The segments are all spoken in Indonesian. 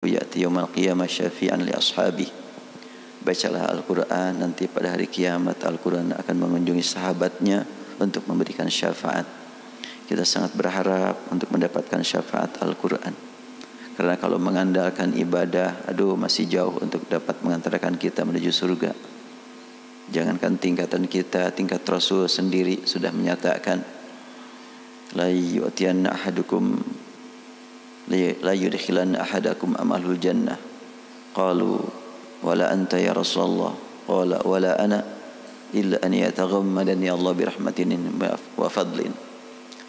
ya'ti yaumal qiyamah syafi'an li ashabi. Bacalah Al-Quran, nanti pada hari kiamat Al-Quran akan mengunjungi sahabatnya untuk memberikan syafaat. Kita sangat berharap untuk mendapatkan syafaat Al-Quran, karena kalau mengandalkan ibadah, masih jauh untuk dapat mengantarkan kita menuju surga. Jangankan tingkatan kita, tingkat Rasul sendiri sudah menyatakan, la yu'tiyanna ahadukum la yudkhilanna ahadakum amalul jannah. Qalu wala anta ya Rasulullah, qala wala ana illa an yataghammadani Allah birahmatin wa fadlin.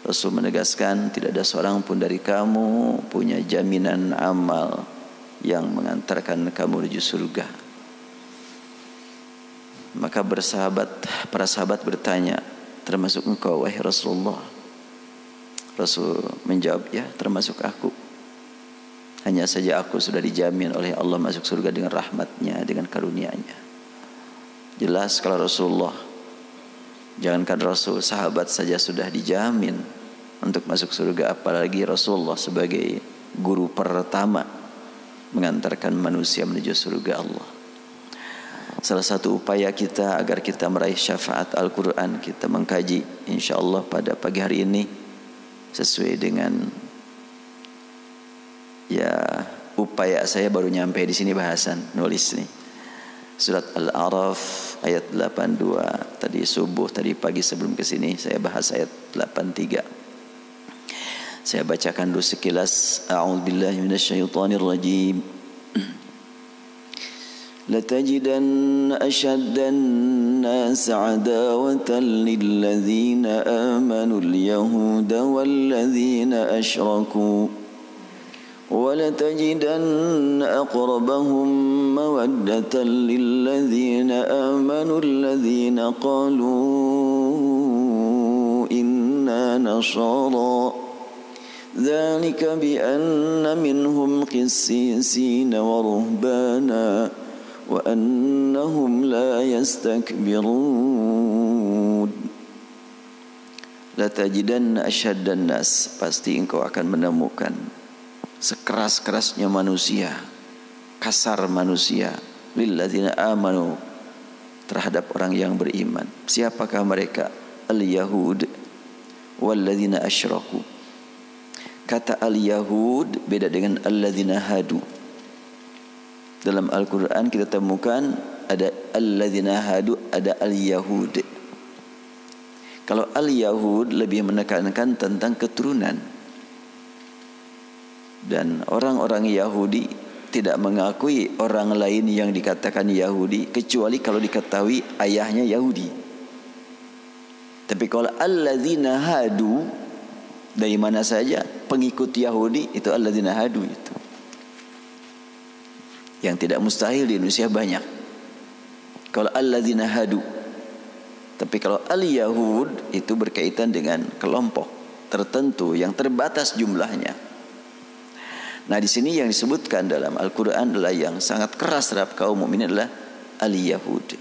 Rasul menegaskan, tidak ada seorang pun dari kamu punya jaminan amal yang mengantarkan kamu menuju surga. Maka para sahabat bertanya, termasuk engkau wahai Rasulullah? Rasul menjawab, ya, termasuk aku. Hanya saja aku sudah dijamin oleh Allah masuk surga dengan rahmatnya, dengan karunia-Nya. Jelas kalau Rasulullah, jangankan Rasul, sahabat saja sudah dijamin untuk masuk surga, apalagi Rasulullah sebagai guru pertama mengantarkan manusia menuju surga Allah. Salah satu upaya kita agar kita meraih syafaat Al-Quran, kita mengkaji insyaAllah pada pagi hari ini sesuai dengan upaya saya. Baru nyampe di sini bahasan nulis nih surat Al-A'raf ayat 82. Tadi subuh, tadi pagi sebelum ke sini saya bahas ayat 83. Saya bacakan dulu sekilas. A'udzubillahi minasyaitonir rajim. لَتَجِدَنَّ أَشَدَّ النَّاسِ عَدَاوَةً لِلَّذِينَ آمَنُوا الْيَهُودَ وَالَّذِينَ أَشْرَكُوا وَلَتَجِدَنَّ أَقْرَبَهُم مَّوَدَّةً لِلَّذِينَ آمَنُوا الَّذِينَ قَالُوا إِنَّا نَصَارَى ذَلِكَ بِأَنَّ مِنْهُمْ قِسِّيسِينَ وَرُهْبَانًا وَأَنَّهُمْ لَا يَسْتَكْبِرُونَ. لَتَجِدَنَّ أَشَدَّ النَّاسِ, pasti engkau akan menemukan sekeras-kerasnya manusia, kasar manusia, lilladzina amanu, terhadap orang yang beriman. Siapakah mereka? Al-Yahud walladzina asyraku. Kata al-Yahud beda dengan alladzina hadu. Dalam Al-Quran kita temukan ada alladzina hadu, ada al-Yahud. Kalau al-Yahud lebih menekankan tentang keturunan, dan orang-orang Yahudi tidak mengakui orang lain yang dikatakan Yahudi kecuali kalau diketahui ayahnya Yahudi. Tapi kalau alladzina hadu, dari mana saja pengikut Yahudi itu alladzina hadu itu. Yang tidak mustahil di Indonesia banyak. Kalau alladzina hadu. Tapi kalau al-Yahud itu berkaitan dengan kelompok tertentu yang terbatas jumlahnya. Nah, di sini yang disebutkan dalam Al-Quran adalah yang sangat keras terhadap kaum mukminin adalah al-Yahud.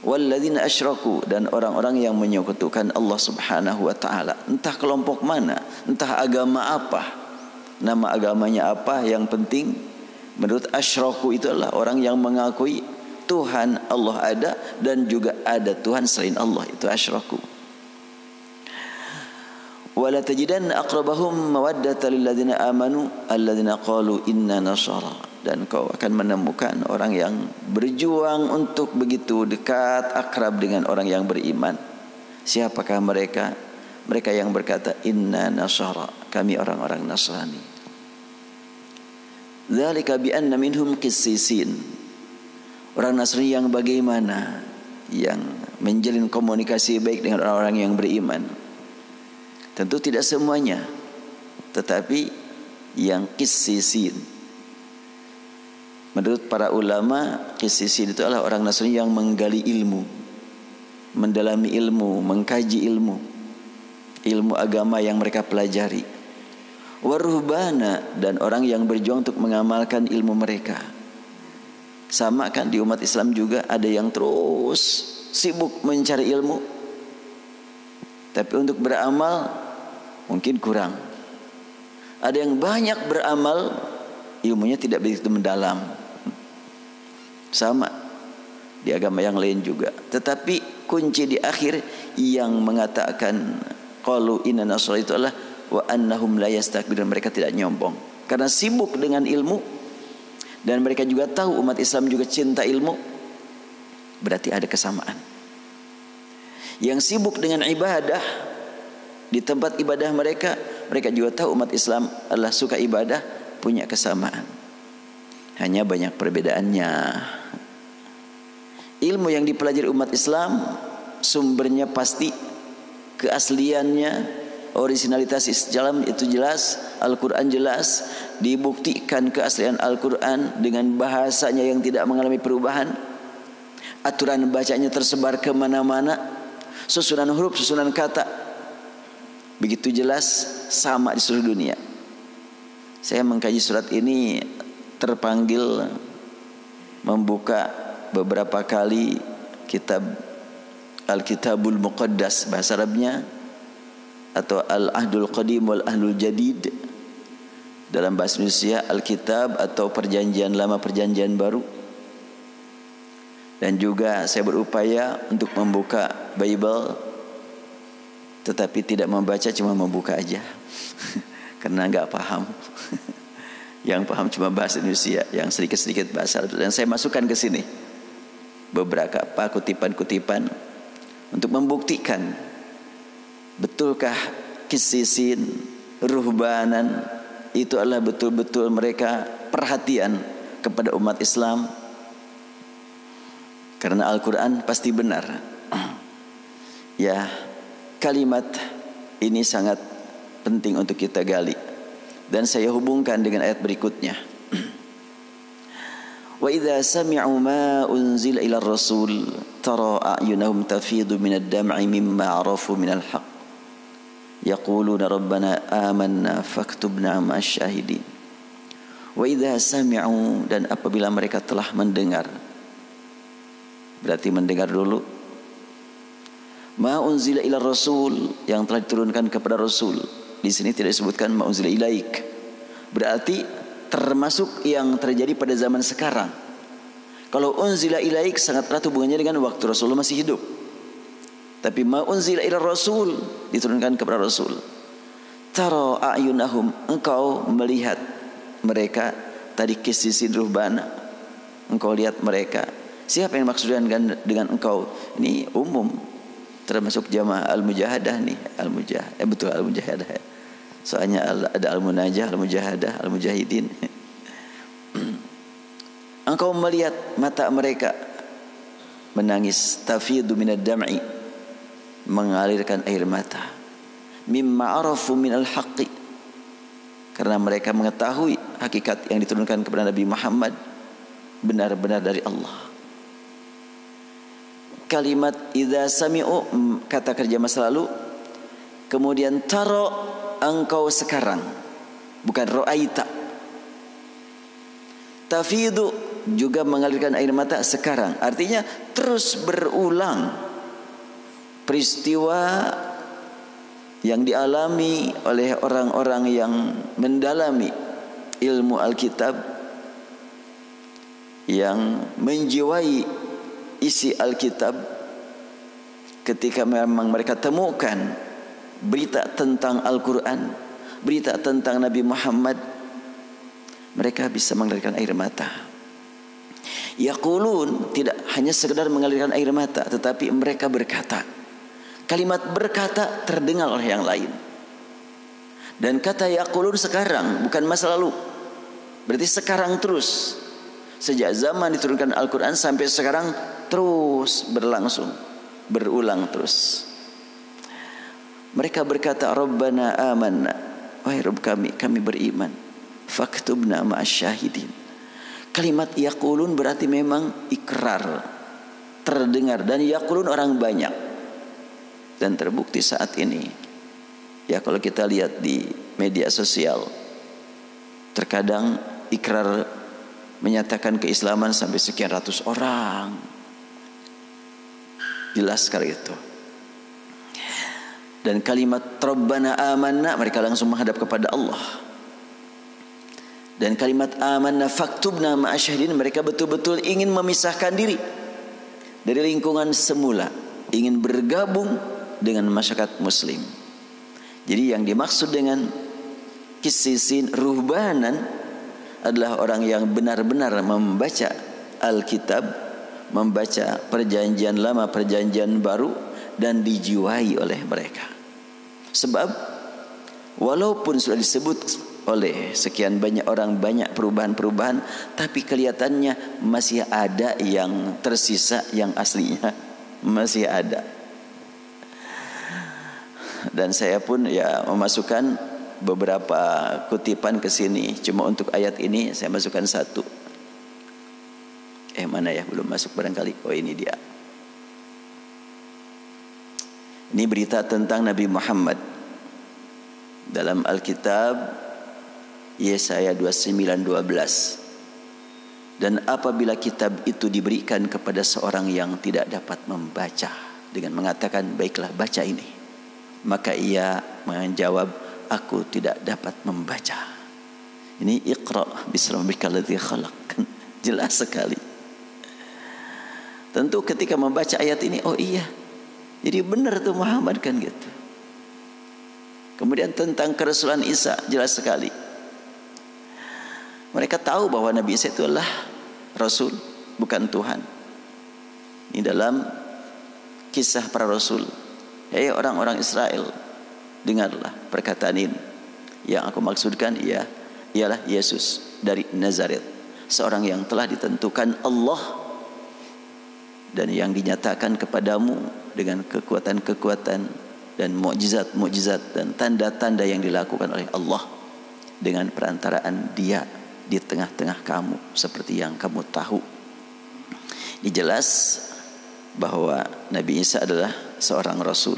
Walladzina asyraku, dan orang-orang yang menyekutukan Allah Subhanahu wa taala. Entah kelompok mana, entah agama apa, nama agamanya apa, yang penting menurut asyraku itu adalah orang yang mengakui Tuhan Allah ada dan juga ada Tuhan selain Allah, itu asyraku. Wala tajidanna aqrabahum mawaddatan lil ladzina amanu alladzina qalu inna nasara, dan kau akan menemukan orang yang berjuang untuk begitu dekat, akrab dengan orang yang beriman. Siapakah mereka? Mereka yang berkata inna nasara, kami orang-orang Nasrani. Dzalika bi anna minhum qissisin. Orang Nasrani yang bagaimana? Yang menjalin komunikasi baik dengan orang-orang yang beriman. Tentu tidak semuanya, tetapi yang qissisin. Menurut para ulama, qissisin itu adalah orang Nasrani yang menggali ilmu, mendalami ilmu, mengkaji ilmu agama yang mereka pelajari. Waruhbana, dan orang yang berjuang untuk mengamalkan ilmu mereka. Sama kan di umat Islam juga ada yang terus sibuk mencari ilmu, tapi untuk beramal mungkin kurang. Ada yang banyak beramal ilmunya tidak begitu mendalam. Sama di agama yang lain juga. Tetapi kunci di akhir yang mengatakan qalu inna nasara itu adalah wa annahum la yastakbirun, mereka tidak nyombong karena sibuk dengan ilmu, dan mereka juga tahu umat Islam juga cinta ilmu, berarti ada kesamaan. Yang sibuk dengan ibadah di tempat ibadah mereka, mereka juga tahu umat Islam adalah suka ibadah, punya kesamaan. Hanya banyak perbedaannya. Ilmu yang dipelajari umat Islam sumbernya pasti, keasliannya, originalitas Islam itu jelas, Al-Quran jelas, dibuktikan keaslian Al-Quran dengan bahasanya yang tidak mengalami perubahan, aturan bacanya tersebar kemana-mana, susunan huruf, susunan kata begitu jelas, sama di seluruh dunia. Saya mengkaji surat ini terpanggil membuka beberapa kali kitab Al-Kitabul Muqaddas bahasa Arabnya, atau Al-Ahdul Qadim wal Ahdul Jadid dalam bahasa Indonesia, Alkitab atau Perjanjian Lama Perjanjian Baru. Dan juga saya berupaya untuk membuka Bible, tetapi tidak membaca, cuma membuka aja karena enggak paham. Yang paham cuma bahasa Indonesia, yang sedikit-sedikit bahasa Arab. Dan saya masukkan ke sini beberapa kutipan-kutipan untuk membuktikan betulkah kisisin ruhbanan itu adalah betul-betul mereka perhatian kepada umat Islam, karena Al-Quran pasti benar. Ya, kalimat ini sangat penting untuk kita gali, dan saya hubungkan dengan ayat berikutnya. Wa idza sami'u ma unzila ila ar-rasul tara a'yunahum tafidu minad dam'i mimma 'arafu minal haqq yaquluna rabbana amanna faktubna ma'asy syahidin. Wa idza sami'u, dan apabila mereka telah mendengar, berarti mendengar dulu, ma unzila ila ar-rasul, yang telah diturunkan kepada Rasul. Di sini tidak disebutkan ma unzila ilaik, berarti termasuk yang terjadi pada zaman sekarang. Kalau unzila ilaik sangat erat hubungannya dengan waktu Rasulullah masih hidup. Tapi ma unzila ila Rasul, diturunkan kepada Rasul. Tara a'yunahum, engkau melihat mereka. Tadi kisisin ruhbana, engkau lihat mereka. Siapa yang maksudkan dengan engkau? Ini umum, termasuk jamaah al-mujahadah nih. Betul al-mujahadah. Soalnya ada al-munajah, al-mujahadah, al-mujahidin. Engkau melihat mata mereka menangis, tafidu minad dam'i, mengalirkan air mata, mimma arafu minal haqqi, karena mereka mengetahui hakikat yang diturunkan kepada Nabi Muhammad benar-benar dari Allah. Kalimat idza sami'u, kata kerja masa lalu. Kemudian taro, engkau sekarang, bukan ro'aita. Tafidu juga mengalirkan air mata sekarang, artinya terus berulang peristiwa yang dialami oleh orang-orang yang mendalami ilmu Alkitab, yang menjiwai isi Alkitab. Ketika memang mereka temukan berita tentang Al-Quran, berita tentang Nabi Muhammad, mereka bisa mengalirkan air mata. Yaqulun, tidak hanya sekedar mengalirkan air mata, tetapi mereka berkata. Kalimat berkata terdengar oleh yang lain. Dan kata yaqulun sekarang, bukan masa lalu. Berarti sekarang terus. Sejak zaman diturunkan Al-Quran sampai sekarang terus berlangsung, berulang terus. Mereka berkata, Rabbana amanna, wahai Rabb kami beriman. Faktubna ma'asy syahidin. Kalimat yaqulun berarti memang ikrar, terdengar, dan yaqulun orang banyak. Dan terbukti saat ini. Ya, kalau kita lihat di media sosial, terkadang ikrar menyatakan keislaman sampai sekian ratus orang. Jelas sekali itu. Dan kalimat Rabbana amanna, mereka langsung menghadap kepada Allah. Dan kalimat amanna faktubna ma'asyahidin, mereka betul-betul ingin memisahkan diri dari lingkungan semula, ingin bergabung dengan masyarakat muslim. Jadi yang dimaksud dengan qisisin ruhbanan adalah orang yang benar-benar membaca Alkitab, membaca perjanjian lama, perjanjian baru, dan dijiwai oleh mereka. Sebab walaupun sudah disebut oleh sekian banyak orang, banyak perubahan-perubahan, tapi kelihatannya masih ada yang tersisa, yang aslinya masih ada. Dan saya pun ya memasukkan beberapa kutipan ke sini. Cuma untuk ayat ini saya masukkan satu. Mana ya, belum masuk barangkali. Oh, ini dia. Ini berita tentang Nabi Muhammad dalam Alkitab Yesaya 29:12. Dan apabila kitab itu diberikan kepada seorang yang tidak dapat membaca, dengan mengatakan, baiklah baca ini, maka ia menjawab, aku tidak dapat membaca. Ini Iqra bismi rabbikal ladzi khalaq. Jelas sekali. Tentu ketika membaca ayat ini, oh iya, jadi benar tuh Muhammad kan gitu. Kemudian tentang kerasulan Isa, jelas sekali. Mereka tahu bahwa Nabi Isa itu adalah Rasul, bukan Tuhan. Ini dalam kisah para Rasul. Hei orang-orang Israel, dengarlah perkataan ini. Yang aku maksudkan ialah Yesus dari Nazaret, seorang yang telah ditentukan Allah dan yang dinyatakan kepadamu dengan kekuatan-kekuatan dan mukjizat-mukjizat dan tanda-tanda yang dilakukan oleh Allah dengan perantaraan Dia di tengah-tengah kamu, seperti yang kamu tahu. Ini jelas bahwa Nabi Isa adalah seorang Rasul.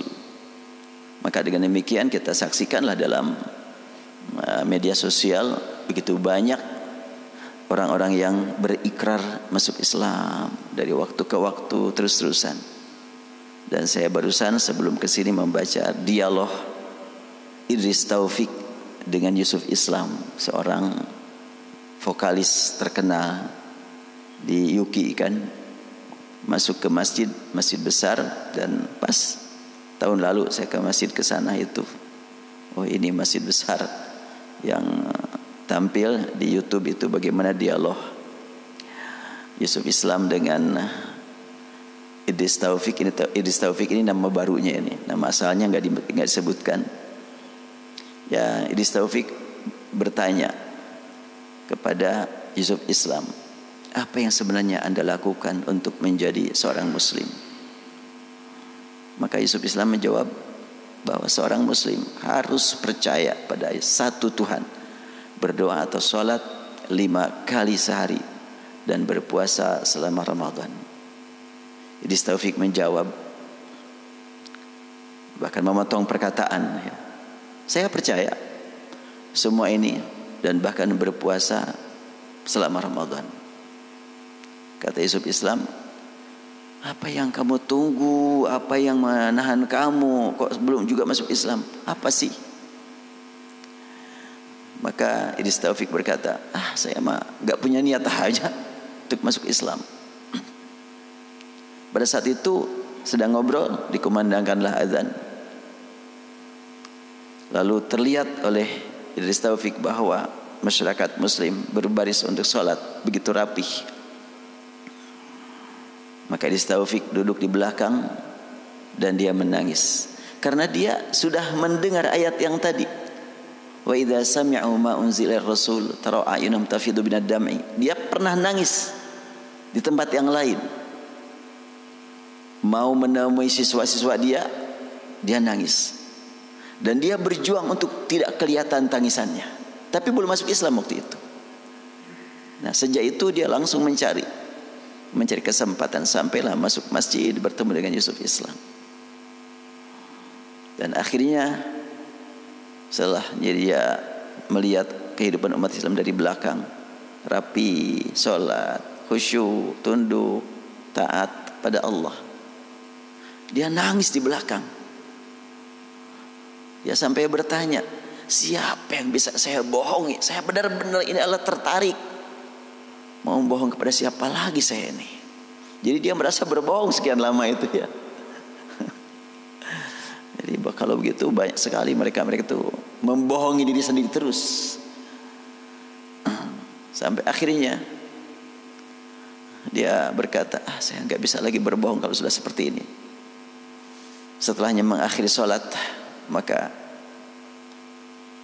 Maka dengan demikian kita saksikanlah dalam media sosial begitu banyak orang-orang yang berikrar masuk Islam dari waktu ke waktu terus-terusan. Dan saya barusan sebelum ke sini membaca dialog Idris Taufik dengan Yusuf Islam, seorang vokalis terkenal di UK kan, masuk ke masjid besar. Dan pas tahun lalu saya ke masjid ke sana itu, oh ini masjid besar yang tampil di YouTube itu bagaimana dialog Yusuf Islam dengan Idris Taufik. Idris Taufik ini nama barunya, ini nama asalnya nggak disebutkan. Ya, Idris Taufik bertanya kepada Yusuf Islam, apa yang sebenarnya Anda lakukan untuk menjadi seorang Muslim? Maka Yusuf Islam menjawab bahwa seorang Muslim harus percaya pada satu Tuhan, berdoa atau sholat 5 kali sehari, dan berpuasa selama Ramadan. Idris Taufik menjawab, bahkan memotong perkataan, saya percaya semua ini dan bahkan berpuasa selama Ramadan. Kata Yusuf Islam, apa yang kamu tunggu? Apa yang menahan kamu? Kok belum juga masuk Islam? Apa sih? Maka Idris Taufik berkata, saya mah gak punya niat aja untuk masuk Islam. Pada saat itu sedang ngobrol, dikumandangkanlah azan. Lalu terlihat oleh Idris Taufik bahwa masyarakat Muslim berbaris untuk sholat begitu rapih. Maka Idris Taufik duduk di belakang dan dia menangis karena dia sudah mendengar ayat yang tadi. Wa idza sami'u ma unzila ar-rasul tara a'yunhum tafidu minad dam'i. Dia pernah nangis di tempat yang lain. Mau menemui siswa-siswa dia nangis. Dan dia berjuang untuk tidak kelihatan tangisannya. Tapi belum masuk Islam waktu itu. Nah, sejak itu dia langsung mencari kesempatan, sampailah masuk masjid bertemu dengan Yusuf Islam. Dan akhirnya setelah dia melihat kehidupan umat Islam dari belakang, rapi, sholat, khusyuk, tunduk, taat pada Allah, dia nangis di belakang. Dia sampai bertanya, siapa yang bisa saya bohongi? Saya benar-benar ini Allah tertarik. Mau bohong kepada siapa lagi saya ini? Jadi dia merasa berbohong sekian lama itu ya. Jadi kalau begitu banyak sekali mereka itu membohongi diri sendiri terus. Sampai akhirnya dia berkata, saya nggak bisa lagi berbohong kalau sudah seperti ini. Setelahnya mengakhiri sholat, maka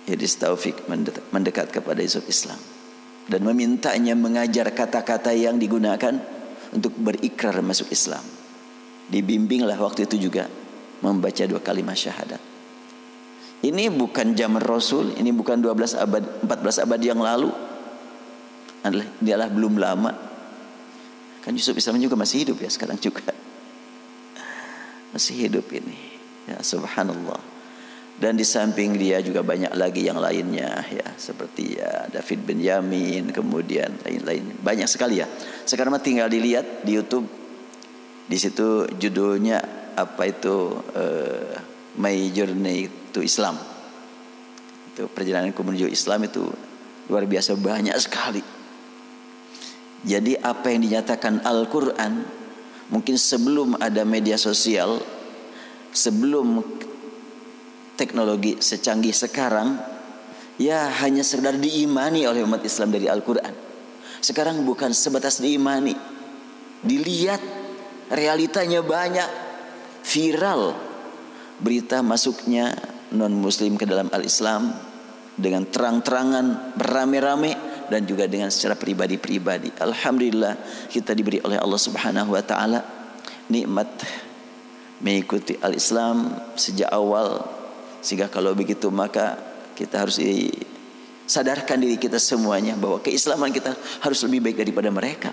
Yadis Taufik mendekat kepada Yusuf Islam dan memintanya mengajar kata-kata yang digunakan untuk berikrar masuk Islam. Dibimbinglah waktu itu juga membaca 2 kalimat syahadat. Ini bukan zaman Rasul, ini bukan 14 abad yang lalu. Dialah belum lama. Kan Yusuf Islam juga masih hidup ya sekarang juga. Masih hidup ini. Ya subhanallah. Dan di samping dia juga banyak lagi yang lainnya ya, seperti ya David Benyamin, kemudian lain-lain banyak sekali ya. Sekarang mah tinggal dilihat di YouTube. Di situ judulnya apa itu My Journey to Islam. Itu perjalananku menuju Islam itu luar biasa banyak sekali. Jadi apa yang dinyatakan Al-Qur'an mungkin sebelum ada media sosial, sebelum teknologi secanggih sekarang, ya hanya sekedar diimani oleh umat Islam dari Al-Quran. Sekarang bukan sebatas diimani, dilihat realitanya banyak, viral berita masuknya non muslim ke dalam al-Islam dengan terang-terangan, beramai-ramai, dan juga dengan secara pribadi-pribadi. Alhamdulillah kita diberi oleh Allah Subhanahu wa taala nikmat mengikuti al-Islam sejak awal. Sehingga kalau begitu maka kita harus sadarkan diri kita semuanya bahwa keislaman kita harus lebih baik daripada mereka.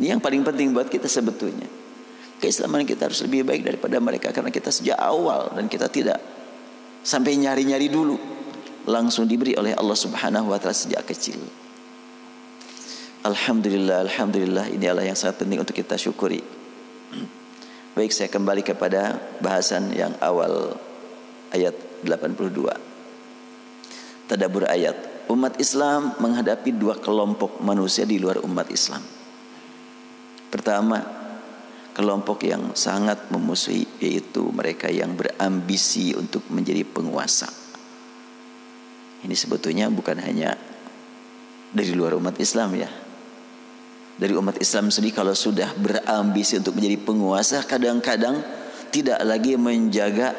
Ini yang paling penting buat kita sebetulnya. Keislaman kita harus lebih baik daripada mereka, karena kita sejak awal dan kita tidak sampai nyari-nyari dulu, langsung diberi oleh Allah Subhanahu wa taala sejak kecil. Alhamdulillah, alhamdulillah, ini adalah yang sangat penting untuk kita syukuri. Baik, saya kembali kepada bahasan yang awal, ayat 82. Tadabbur ayat. Umat Islam menghadapi 2 kelompok manusia di luar umat Islam. Pertama, kelompok yang sangat memusuhi, yaitu mereka yang berambisi untuk menjadi penguasa. Ini sebetulnya bukan hanya dari luar umat Islam ya. Dari umat Islam sendiri kalau sudah berambisi untuk menjadi penguasa, kadang-kadang tidak lagi menjaga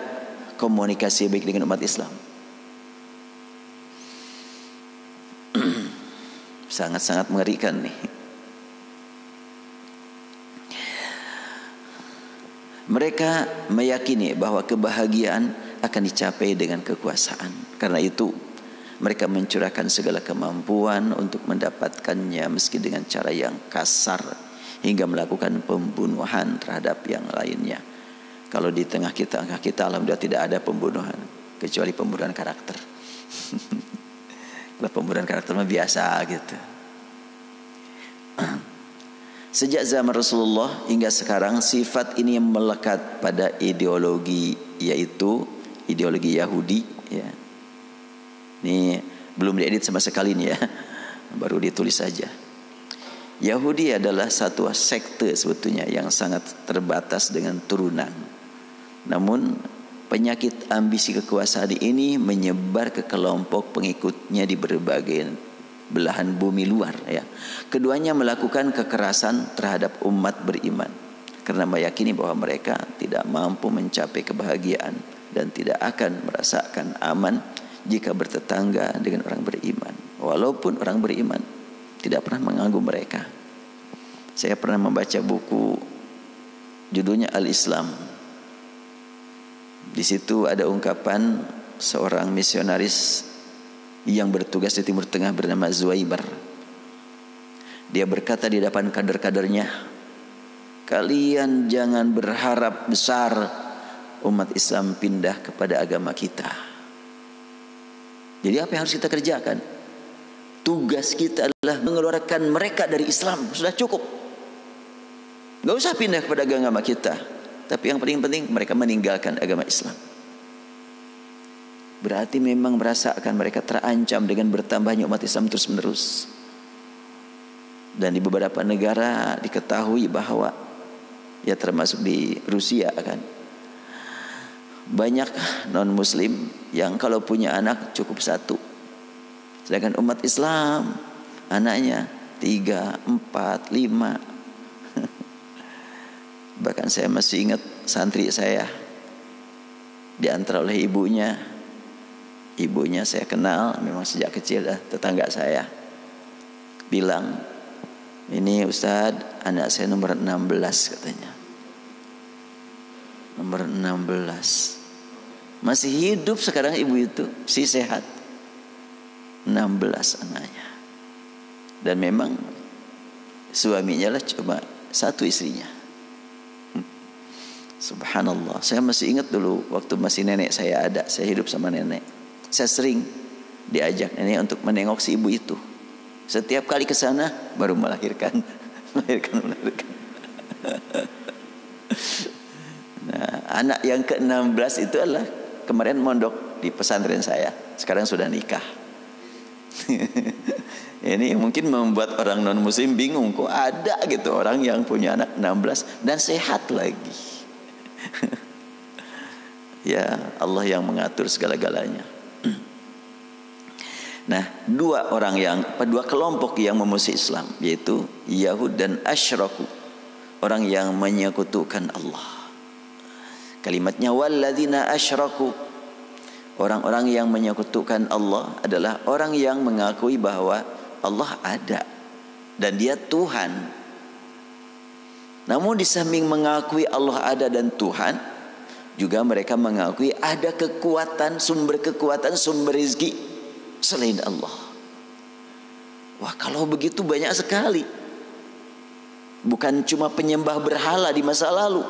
komunikasi baik dengan umat Islam. Sangat-sangat mengerikan nih. Mereka meyakini bahwa kebahagiaan akan dicapai dengan kekuasaan. Karena itu mereka mencurahkan segala kemampuan untuk mendapatkannya, meski dengan cara yang kasar, hingga melakukan pembunuhan terhadap yang lainnya. Kalau di tengah kita alhamdulillah tidak ada pembunuhan, kecuali pembunuhan karakter. Kalau pembunuhan karakter mah biasa gitu. Sejak zaman Rasulullah hingga sekarang, sifat ini melekat pada ideologi, yaitu ideologi Yahudi ya. Ini belum diedit sama sekali nih ya, baru ditulis saja. Yahudi adalah satu sekte sebetulnya yang sangat terbatas dengan turunan. Namun penyakit ambisi kekuasaan ini menyebar ke kelompok pengikutnya di berbagai belahan bumi luar ya. Keduanya melakukan kekerasan terhadap umat beriman karena meyakini bahwa mereka tidak mampu mencapai kebahagiaan dan tidak akan merasakan aman jika bertetangga dengan orang beriman, walaupun orang beriman tidak pernah mengganggu mereka. Saya pernah membaca buku judulnya Al-Islam. Di situ ada ungkapan seorang misionaris yang bertugas di Timur Tengah bernama Zuaibar. Dia berkata di depan kader-kadernya, kalian jangan berharap besar umat Islam pindah kepada agama kita. Jadi apa yang harus kita kerjakan? Tugas kita adalah mengeluarkan mereka dari Islam. Sudah cukup. Gak usah pindah kepada agama kita. Tapi yang paling penting mereka meninggalkan agama Islam. berarti memang merasakan mereka terancam dengan bertambahnya umat Islam terus-menerus. Dan di beberapa negara diketahui bahwa, ya termasuk di Rusia kan, banyak non-muslim yang kalau punya anak cukup satu. Sedangkan umat Islam anaknya 3, 4, 5. Bahkan saya masih ingat santri saya diantar oleh ibunya. Ibunya saya kenal memang sejak kecil, tetangga saya. Bilang, ini Ustadz, anak saya nomor 16 katanya. Nomor 16. Masih hidup sekarang ibu itu, si sehat. 16 anaknya. Dan memang suaminya lah cuma satu istrinya. Subhanallah. Saya masih ingat dulu waktu masih nenek saya ada, saya hidup sama nenek. Saya sering diajak nenek untuk menengok si ibu itu. Setiap kali ke sana baru melahirkan. melahirkan. Nah, anak yang ke-16 itu adalah kemarin mondok di pesantren saya. Sekarang sudah nikah. Ini mungkin membuat orang non muslim bingung, kok ada gitu orang yang punya anak 16 dan sehat lagi. Ya Allah yang mengatur segala-galanya. Nah, dua kelompok yang memusuhi Islam, yaitu Yahud dan asyraku, orang yang menyekutukan Allah. Kalimatnya walladzina asyraku, orang-orang yang menyekutukan Allah adalah orang yang mengakui bahwa Allah ada dan Dia Tuhan. Namun di samping mengakui Allah ada dan Tuhan, juga mereka mengakui ada kekuatan, sumber rezeki selain Allah. Wah, kalau begitu banyak sekali. Bukan cuma penyembah berhala di masa lalu,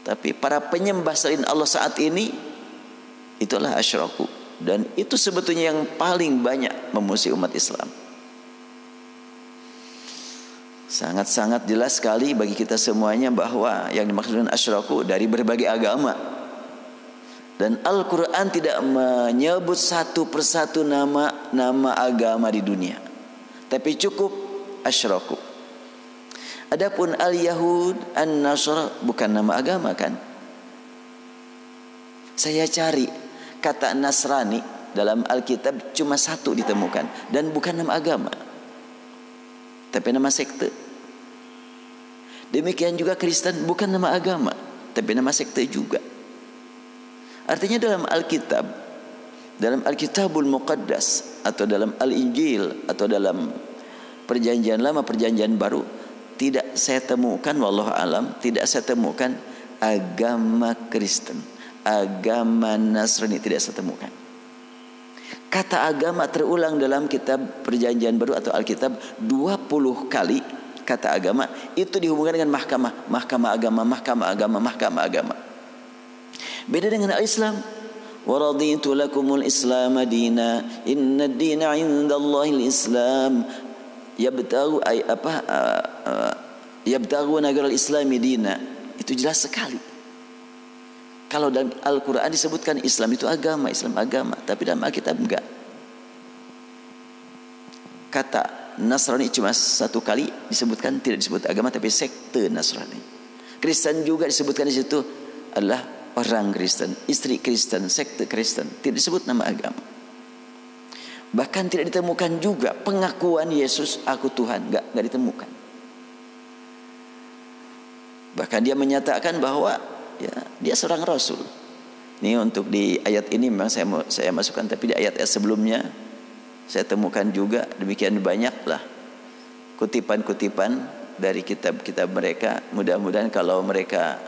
tapi para penyembah selain Allah saat ini, itulah asyraku. Dan itu sebetulnya yang paling banyak memusuhi umat Islam. Sangat-sangat jelas sekali bagi kita semuanya bahwa yang dimaksud dengan asyraku dari berbagai agama. Dan Al-Quran tidak menyebut satu persatu nama agama di dunia, tapi cukup asyraku. Adapun al-Yahud, an-Nasr bukan nama agama kan? Saya cari kata Nasrani dalam Alkitab cuma satu ditemukan, dan bukan nama agama, tapi nama sekte. Demikian juga Kristen, bukan nama agama, tapi nama sekte juga. Artinya dalam Alkitab, dalam Alkitabul Muqaddas, atau dalam Al-Injil, atau dalam Perjanjian Lama, Perjanjian Baru, tidak saya temukan, wallahu alam, tidak saya temukan agama Kristen, agama Nasrani, tidak saya temukan. Kata agama terulang dalam kitab Perjanjian Baru atau Alkitab 20 kali. Kata agama itu dihubungkan dengan mahkamah agama. Beda dengan Islam. Wa raditu lakumul Islam dina, inna ad-dina 'indallahil Islam. Yabtaghu nagaral Islami dina. Itu jelas sekali. Kalau dalam Al-Quran disebutkan Islam itu agama, Islam agama, tapi dalam Alkitab enggak. Kata Nasrani cuma satu kali disebutkan, tidak disebut agama tapi sekte Nasrani. Kristen juga disebutkan di situ adalah orang Kristen, istri Kristen, sekte Kristen, tidak disebut nama agama. Bahkan tidak ditemukan juga pengakuan Yesus aku Tuhan, enggak ditemukan. Bahkan dia menyatakan bahwa ya, dia seorang rasul. Ini untuk di ayat ini memang saya masukkan, tapi di ayat-ayat sebelumnya saya temukan juga demikian banyaklah kutipan-kutipan dari kitab-kitab mereka. Mudah-mudahan kalau mereka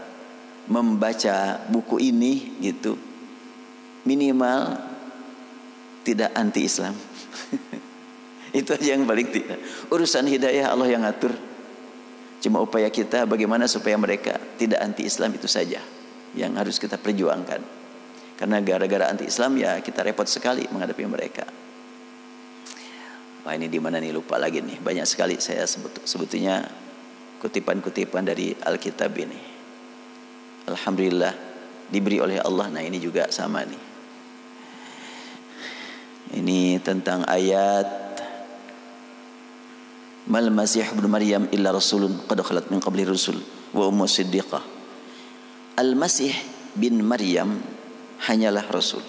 membaca buku ini gitu, minimal tidak anti-Islam. Itu aja yang paling tidak. Urusan hidayah Allah yang atur. Cuma upaya kita bagaimana supaya mereka tidak anti-Islam, itu saja yang harus kita perjuangkan. Karena gara-gara anti-Islam ya kita repot sekali menghadapi mereka. Wah, ini di mana nih, lupa lagi nih. Banyak sekali saya sebetulnya kutipan-kutipan dari Alkitab ini. Alhamdulillah diberi oleh Allah. Nah, ini juga sama nih. Ini tentang ayat Mal Masih ibnu Maryam illa rasulun qad khalat min qabli rusul wa ummu siddiqah. Al-Masih bin Maryam hanyalah rasul.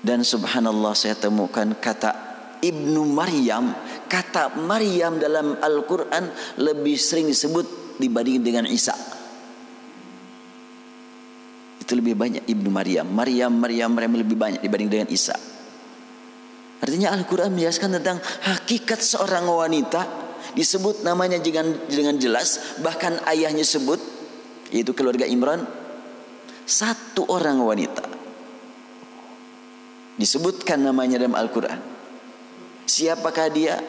Dan subhanallah saya temukan kata Ibnu Maryam, kata Maryam dalam Al-Quran lebih sering disebut dibanding dengan Isa. Itu lebih banyak Ibnu Maryam. Maryam lebih banyak dibanding dengan Isa. Artinya Al-Quran menjelaskan tentang hakikat seorang wanita, disebut namanya dengan jelas, bahkan ayahnya sebut, yaitu keluarga Imran, satu orang wanita disebutkan namanya dalam Al-Quran. Siapakah dia?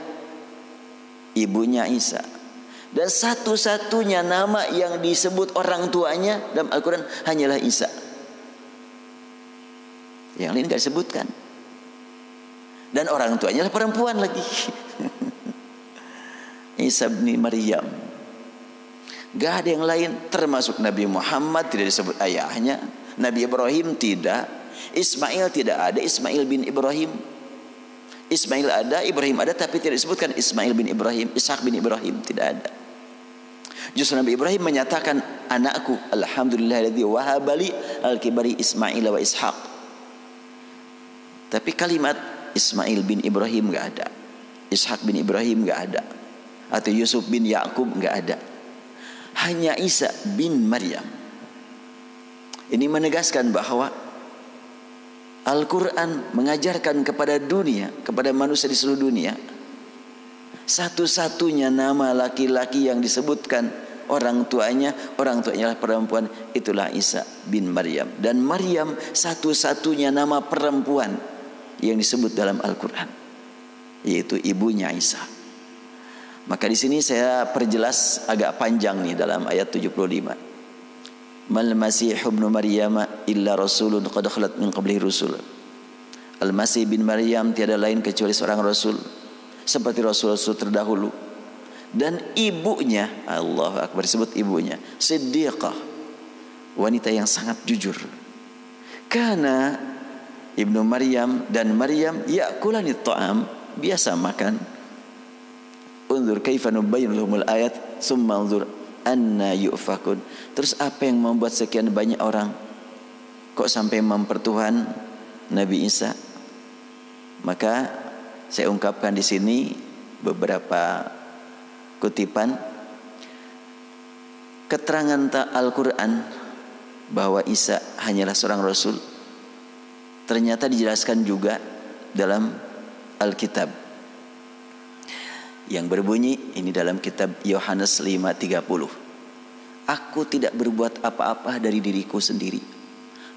Ibunya Isa. Dan satu-satunya nama yang disebut orang tuanya dalam Al-Quran hanyalah Isa. Yang lain gak disebutkan. Dan orang tuanya adalah perempuan lagi. Isa bin Maryam. Gak ada yang lain, termasuk Nabi Muhammad tidak disebut ayahnya, Nabi Ibrahim tidak, Ismail tidak ada, Ismail bin Ibrahim. Ismail ada, Ibrahim ada, tapi tidak disebutkan Ismail bin Ibrahim, Ishak bin Ibrahim, tidak ada. Justru Nabi Ibrahim menyatakan, anakku, alhamdulillahilladzi wahabali al-kibari Ismail wa Ishak. Tapi kalimat Ismail bin Ibrahim enggak ada, Ishak bin Ibrahim enggak ada, atau Yusuf bin Yakub enggak ada. Hanya Isa bin Maryam. Ini menegaskan bahwa Al-Quran mengajarkan kepada dunia, kepada manusia di seluruh dunia, satu-satunya nama laki-laki yang disebutkan orang tuanya adalah perempuan, itulah Isa bin Maryam. Dan Maryam satu-satunya nama perempuan yang disebut dalam Al-Quran, yaitu ibunya Isa. Maka di sini saya perjelas agak panjang nih dalam ayat 75. Mal Masih ibnu Maryam illa rasulun qad khalat min qablihi rusul. Al-Masih bin Maryam tiada lain kecuali seorang rasul seperti rasul-rasul terdahulu. Dan ibunya, Allahu Akbar, disebut ibunya Siddiqah, wanita yang sangat jujur. Karena Ibnu Maryam dan Maryam ya'kulani ta'am, biasa makan. Unzur kaifa nubayyin lahumul ayat summa unzur anna yu'fakun. Terus apa yang membuat sekian banyak orang kok sampai mempertuhan Nabi Isa? Maka saya ungkapkan di sini beberapa kutipan keterangan Al-Quran bahwa Isa hanyalah seorang rasul. Ternyata dijelaskan juga dalam Alkitab yang berbunyi ini dalam kitab Yohanes 5:30. Aku tidak berbuat apa-apa dari diriku sendiri.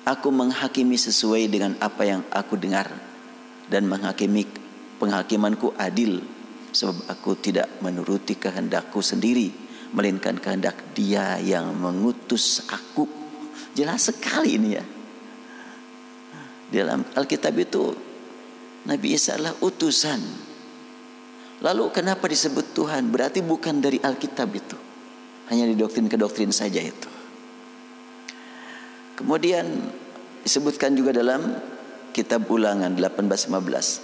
Aku menghakimi sesuai dengan apa yang aku dengar, dan penghakimanku adil, sebab aku tidak menuruti kehendakku sendiri, melainkan kehendak Dia yang mengutus aku. Jelas sekali ini ya. Dalam Alkitab itu Nabi Isa adalah utusan. Lalu kenapa disebut Tuhan? Berarti bukan dari Alkitab itu, hanya di doktrin-kedoktrin saja itu. Kemudian disebutkan juga dalam kitab Ulangan 18:15.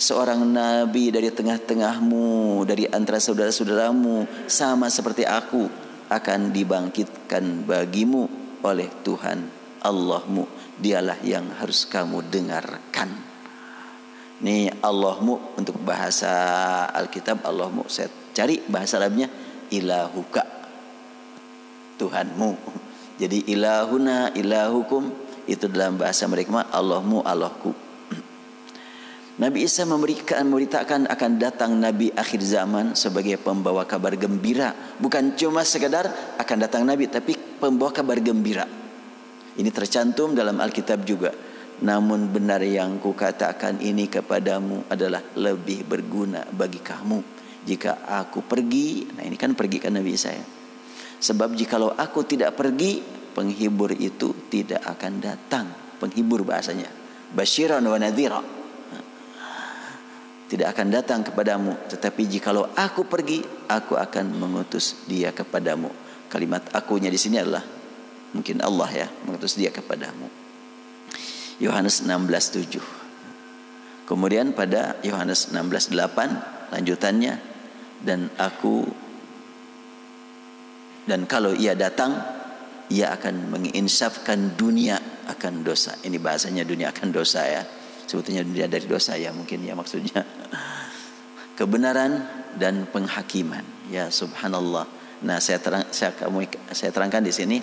Seorang nabi dari tengah-tengahmu, dari antara saudara-saudaramu, sama seperti aku, akan dibangkitkan bagimu oleh Tuhan Allahmu. Dialah yang harus kamu dengarkan. Ini Allahmu untuk bahasa Alkitab. Allahmu, saya cari bahasa Arabnya ilahuka, Tuhanmu. Jadi ilahuna, ilahukum, itu dalam bahasa mereka Allahmu, Allahku. Nabi Isa memberitakan akan datang Nabi akhir zaman sebagai pembawa kabar gembira. Bukan cuma sekadar akan datang Nabi, tapi pembawa kabar gembira. Ini tercantum dalam Alkitab juga. Namun benar yang kukatakan ini kepadamu adalah lebih berguna bagi kamu jika aku pergi. Nah ini kan pergi kan Nabi Isa ya. Sebab jikalau aku tidak pergi, penghibur itu tidak akan datang. Penghibur bahasanya, basyiran wa nadhira, tidak akan datang kepadamu. Tetapi jikalau aku pergi, aku akan mengutus dia kepadamu. Kalimat akunya di sini adalah mungkin Allah ya, mengutus dia kepadamu. Yohanes 16:7. Kemudian pada Yohanes 16:8 lanjutannya, dan kalau ia datang, ia akan menginsafkan dunia akan dosa. Ini bahasanya dunia akan dosa ya. Sebetulnya dunia dari dosa ya, mungkin ya maksudnya. Kebenaran dan penghakiman. Ya subhanallah. Nah, saya terangkan di sini,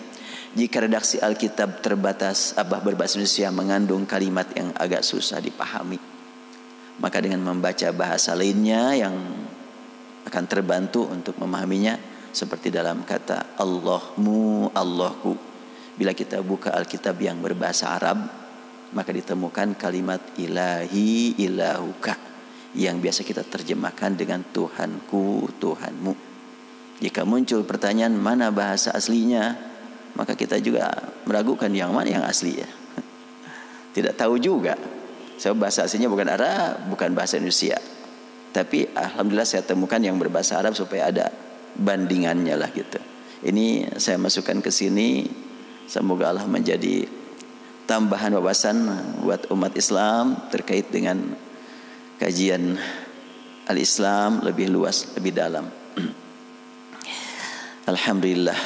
jika redaksi Alkitab terbatas berbahasa Indonesia mengandung kalimat yang agak susah dipahami, maka dengan membaca bahasa lainnya yang akan terbantu untuk memahaminya, seperti dalam kata Allahmu, Allahku. Bila kita buka Alkitab yang berbahasa Arab, maka ditemukan kalimat ilahi, ilahuka, yang biasa kita terjemahkan dengan Tuhanku, Tuhanmu. Jika muncul pertanyaan mana bahasa aslinya, maka kita juga meragukan yang mana yang asli ya. Tidak tahu juga. Sebab bahasa aslinya bukan Arab, bukan bahasa Indonesia. Tapi alhamdulillah saya temukan yang berbahasa Arab supaya ada bandingannya lah gitu. Ini saya masukkan ke sini, semoga Allah menjadi tambahan wawasan buat umat Islam terkait dengan kajian al-Islam lebih luas, lebih dalam. Alhamdulillah,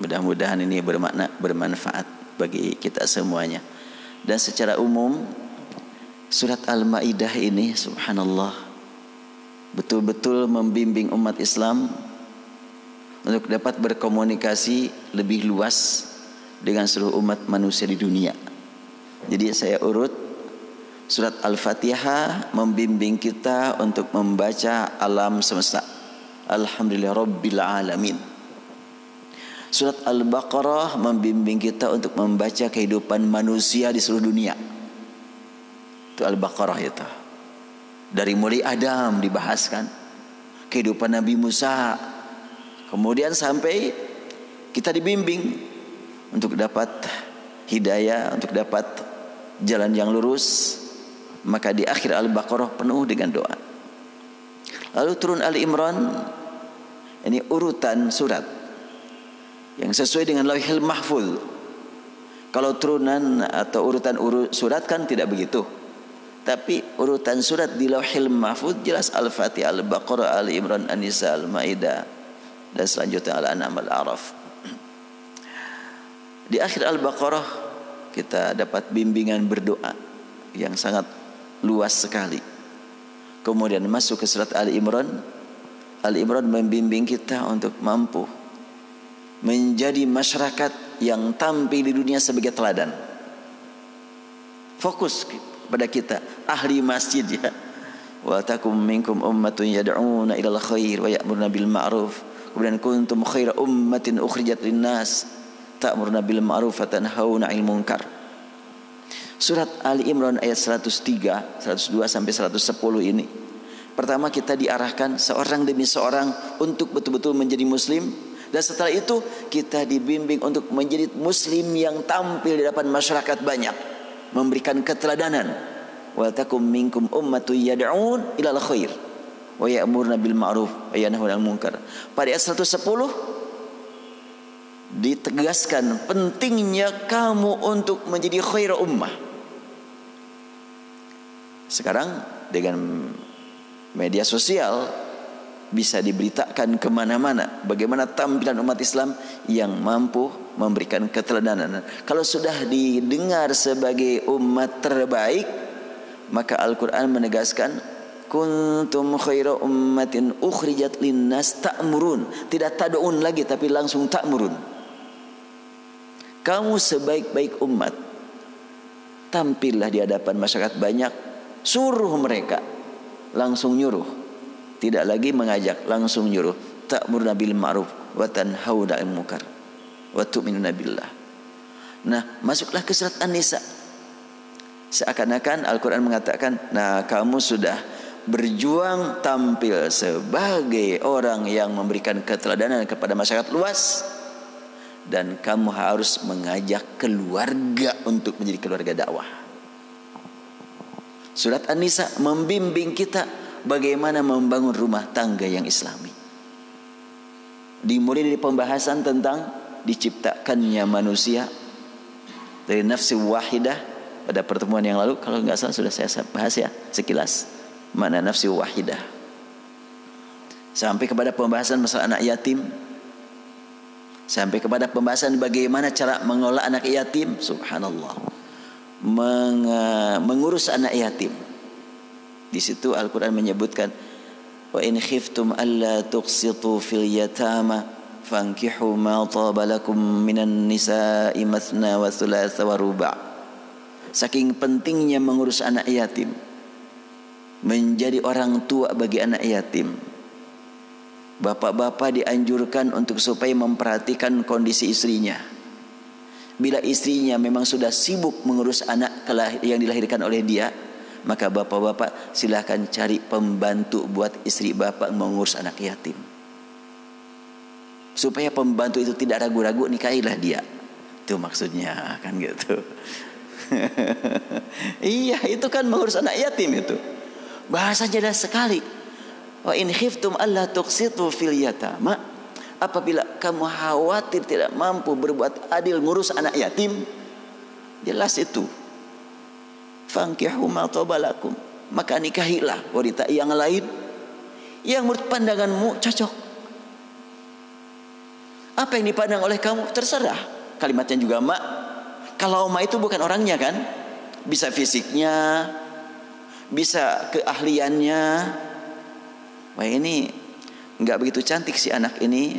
mudah-mudahan ini bermanfaat bagi kita semuanya. Dan secara umum surat Al-Maidah ini subhanallah betul-betul membimbing umat Islam untuk dapat berkomunikasi lebih luas dengan seluruh umat manusia di dunia. Jadi saya urut, surat Al-Fatihah membimbing kita untuk membaca alam semesta. Alhamdulillah Rabbil Alamin. Surat Al-Baqarah membimbing kita untuk membaca kehidupan manusia di seluruh dunia. Itu Al-Baqarah itu. Dari mulai Adam dibahaskan, kehidupan Nabi Musa, kemudian sampai kita dibimbing untuk dapat hidayah, untuk dapat jalan yang lurus. Maka di akhir Al-Baqarah penuh dengan doa. Lalu turun Ali Imran, ini urutan surat yang sesuai dengan Lauhil Mahfuz. Kalau turunan atau urutan surat kan tidak begitu. Tapi urutan surat di Lauhil Mahfuz jelas Al-Fatihah, Al-Baqarah, Ali Imran, An-Nisa, Al-Maidah, dan selanjutnya Al-An'am, Al-A'raf. Di akhir Al-Baqarah kita dapat bimbingan berdoa yang sangat luas sekali. Kemudian masuk ke surat Ali Imran. Ali Imran membimbing kita untuk mampu menjadi masyarakat yang tampil di dunia sebagai teladan. Fokus pada kita ahli masjid ya. Wa takum minkum ummatun yad'una ilal khair wa ya'muruna bil ma'ruf. Kemudian kuntum khaira ummatin ukhrijat linnas ta'muruna bil ma'ruf wa tanhauna 'anil munkar. Surat Ali Imran ayat 103, 102 sampai 110 ini. Pertama kita diarahkan seorang demi seorang untuk betul-betul menjadi muslim, dan setelah itu kita dibimbing untuk menjadi muslim yang tampil di depan masyarakat banyak, memberikan keteladanan. Wa takum minkum ummatun yad'un ilal khair wa ya'muruna bil ma'ruf wa yanhauna 'anil munkar. Pada ayat 110 ditegaskan pentingnya kamu untuk menjadi khair ummah. Sekarang dengan media sosial bisa diberitakan kemana-mana bagaimana tampilan umat Islam yang mampu memberikan keteladanan. Kalau sudah didengar sebagai umat terbaik, maka Al-Quran menegaskan kuntum khaira ummatin ukhrijat linnas ta'murun. Tidak tad'un lagi tapi langsung ta'murun. Kamu sebaik-baik umat, tampillah di hadapan masyarakat banyak, suruh mereka, langsung nyuruh, tidak lagi mengajak, langsung nyuruh. Ta'muruna bil ma'ruf wa tanhauna 'anil munkar wa tu'minuna billah. Nah, masuklah ke surat An-Nisa. Seakan-akan Al-Quran mengatakan, nah kamu sudah berjuang tampil sebagai orang yang memberikan keteladanan kepada masyarakat luas, dan kamu harus mengajak keluarga untuk menjadi keluarga dakwah. Surat An-Nisa membimbing kita bagaimana membangun rumah tangga yang islami. Dimulai dari pembahasan tentang diciptakannya manusia dari nafsi wahidah, pada pertemuan yang lalu, kalau nggak salah sudah saya bahas ya sekilas makna nafsi wahidah. Sampai kepada pembahasan masalah anak yatim, sampai kepada pembahasan bagaimana cara mengelola anak yatim. Subhanallah, mengurus anak yatim. Di situ Al-Quran menyebutkan, wa in khiftum alla tuqsitu fil yatama fankihu ma taba lakum minan nisa'i mathna wa thulatha wa ruba'. Saking pentingnya mengurus anak yatim, menjadi orang tua bagi anak yatim, bapak-bapak dianjurkan untuk supaya memperhatikan kondisi istrinya. Bila istrinya memang sudah sibuk mengurus anak yang dilahirkan oleh dia, maka bapak-bapak silakan cari pembantu buat istri bapak mengurus anak yatim. Supaya pembantu itu tidak ragu-ragu, nikahilah dia. Itu maksudnya kan gitu. Iya, itu kan mengurus anak yatim itu. Bahasanya jelas sekali. Wa in khiftum alla tuqsitu fil yatama, apabila kamu khawatir tidak mampu berbuat adil ngurus anak yatim, jelas itu. Fankihu ma tabalakum, maka nikahilah wanita yang lain yang menurut pandanganmu cocok. Apa yang dipandang oleh kamu terserah. Kalimatnya juga ma. Kalau ma itu bukan orangnya kan, bisa fisiknya, bisa keahliannya. Wah, ini nggak begitu cantik si anak ini,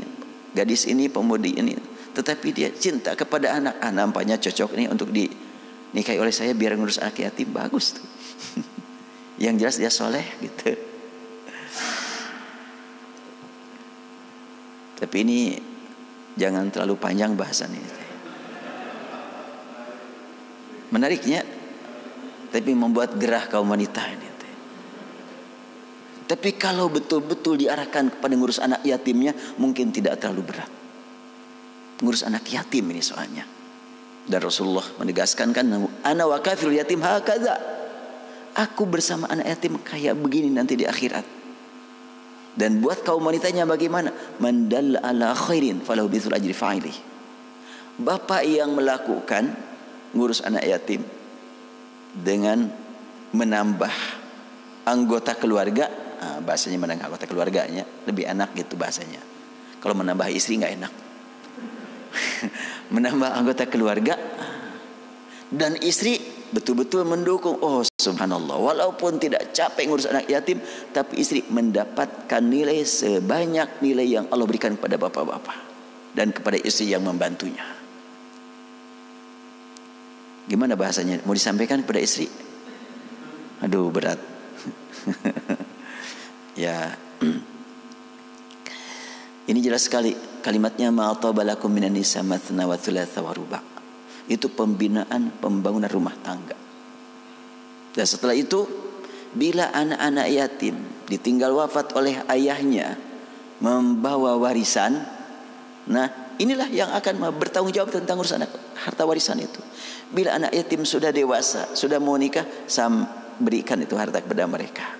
gadis ini, pemudi ini, tetapi dia cinta kepada anak. Nampaknya cocok nih untuk dinikahi oleh saya biar ngurus anak yatim, bagus tuh. Yang jelas dia soleh gitu. Tapi ini jangan terlalu panjang bahasannya. Menariknya, tapi membuat gerah kaum wanita ini. Tapi kalau betul-betul diarahkan kepada ngurus anak yatimnya, mungkin tidak terlalu berat. Ngurus anak yatim ini soalnya. Dan Rasulullah menegaskan kan, ana wa kafirul yatim hakadha. Aku bersama anak yatim kayak begini nanti di akhirat. Dan buat kaum wanitanya bagaimana? Man dalla ala khairin falahu mithlu ajri fa'ilih. Bapak yang melakukan ngurus anak yatim dengan menambah anggota keluarga, bahasanya menambah anggota keluarganya lebih enak gitu bahasanya. Kalau menambah istri nggak enak. Menambah anggota keluarga dan istri betul-betul mendukung. Oh subhanallah, walaupun tidak capek ngurus anak yatim, tapi istri mendapatkan nilai sebanyak nilai yang Allah berikan kepada bapak-bapak dan kepada istri yang membantunya. Gimana bahasanya? Mau disampaikan kepada istri? Aduh, berat. Ya, ini jelas sekali kalimatnya ma'atabalakum minan nisa mathna wa thulatha wa ruba'. Itu pembinaan pembangunan rumah tangga. Dan setelah itu, bila anak-anak yatim ditinggal wafat oleh ayahnya membawa warisan, nah inilah yang akan bertanggung jawab tentang urusan harta warisan itu. Bila anak yatim sudah dewasa, sudah mau nikah, berikan itu harta kepada mereka.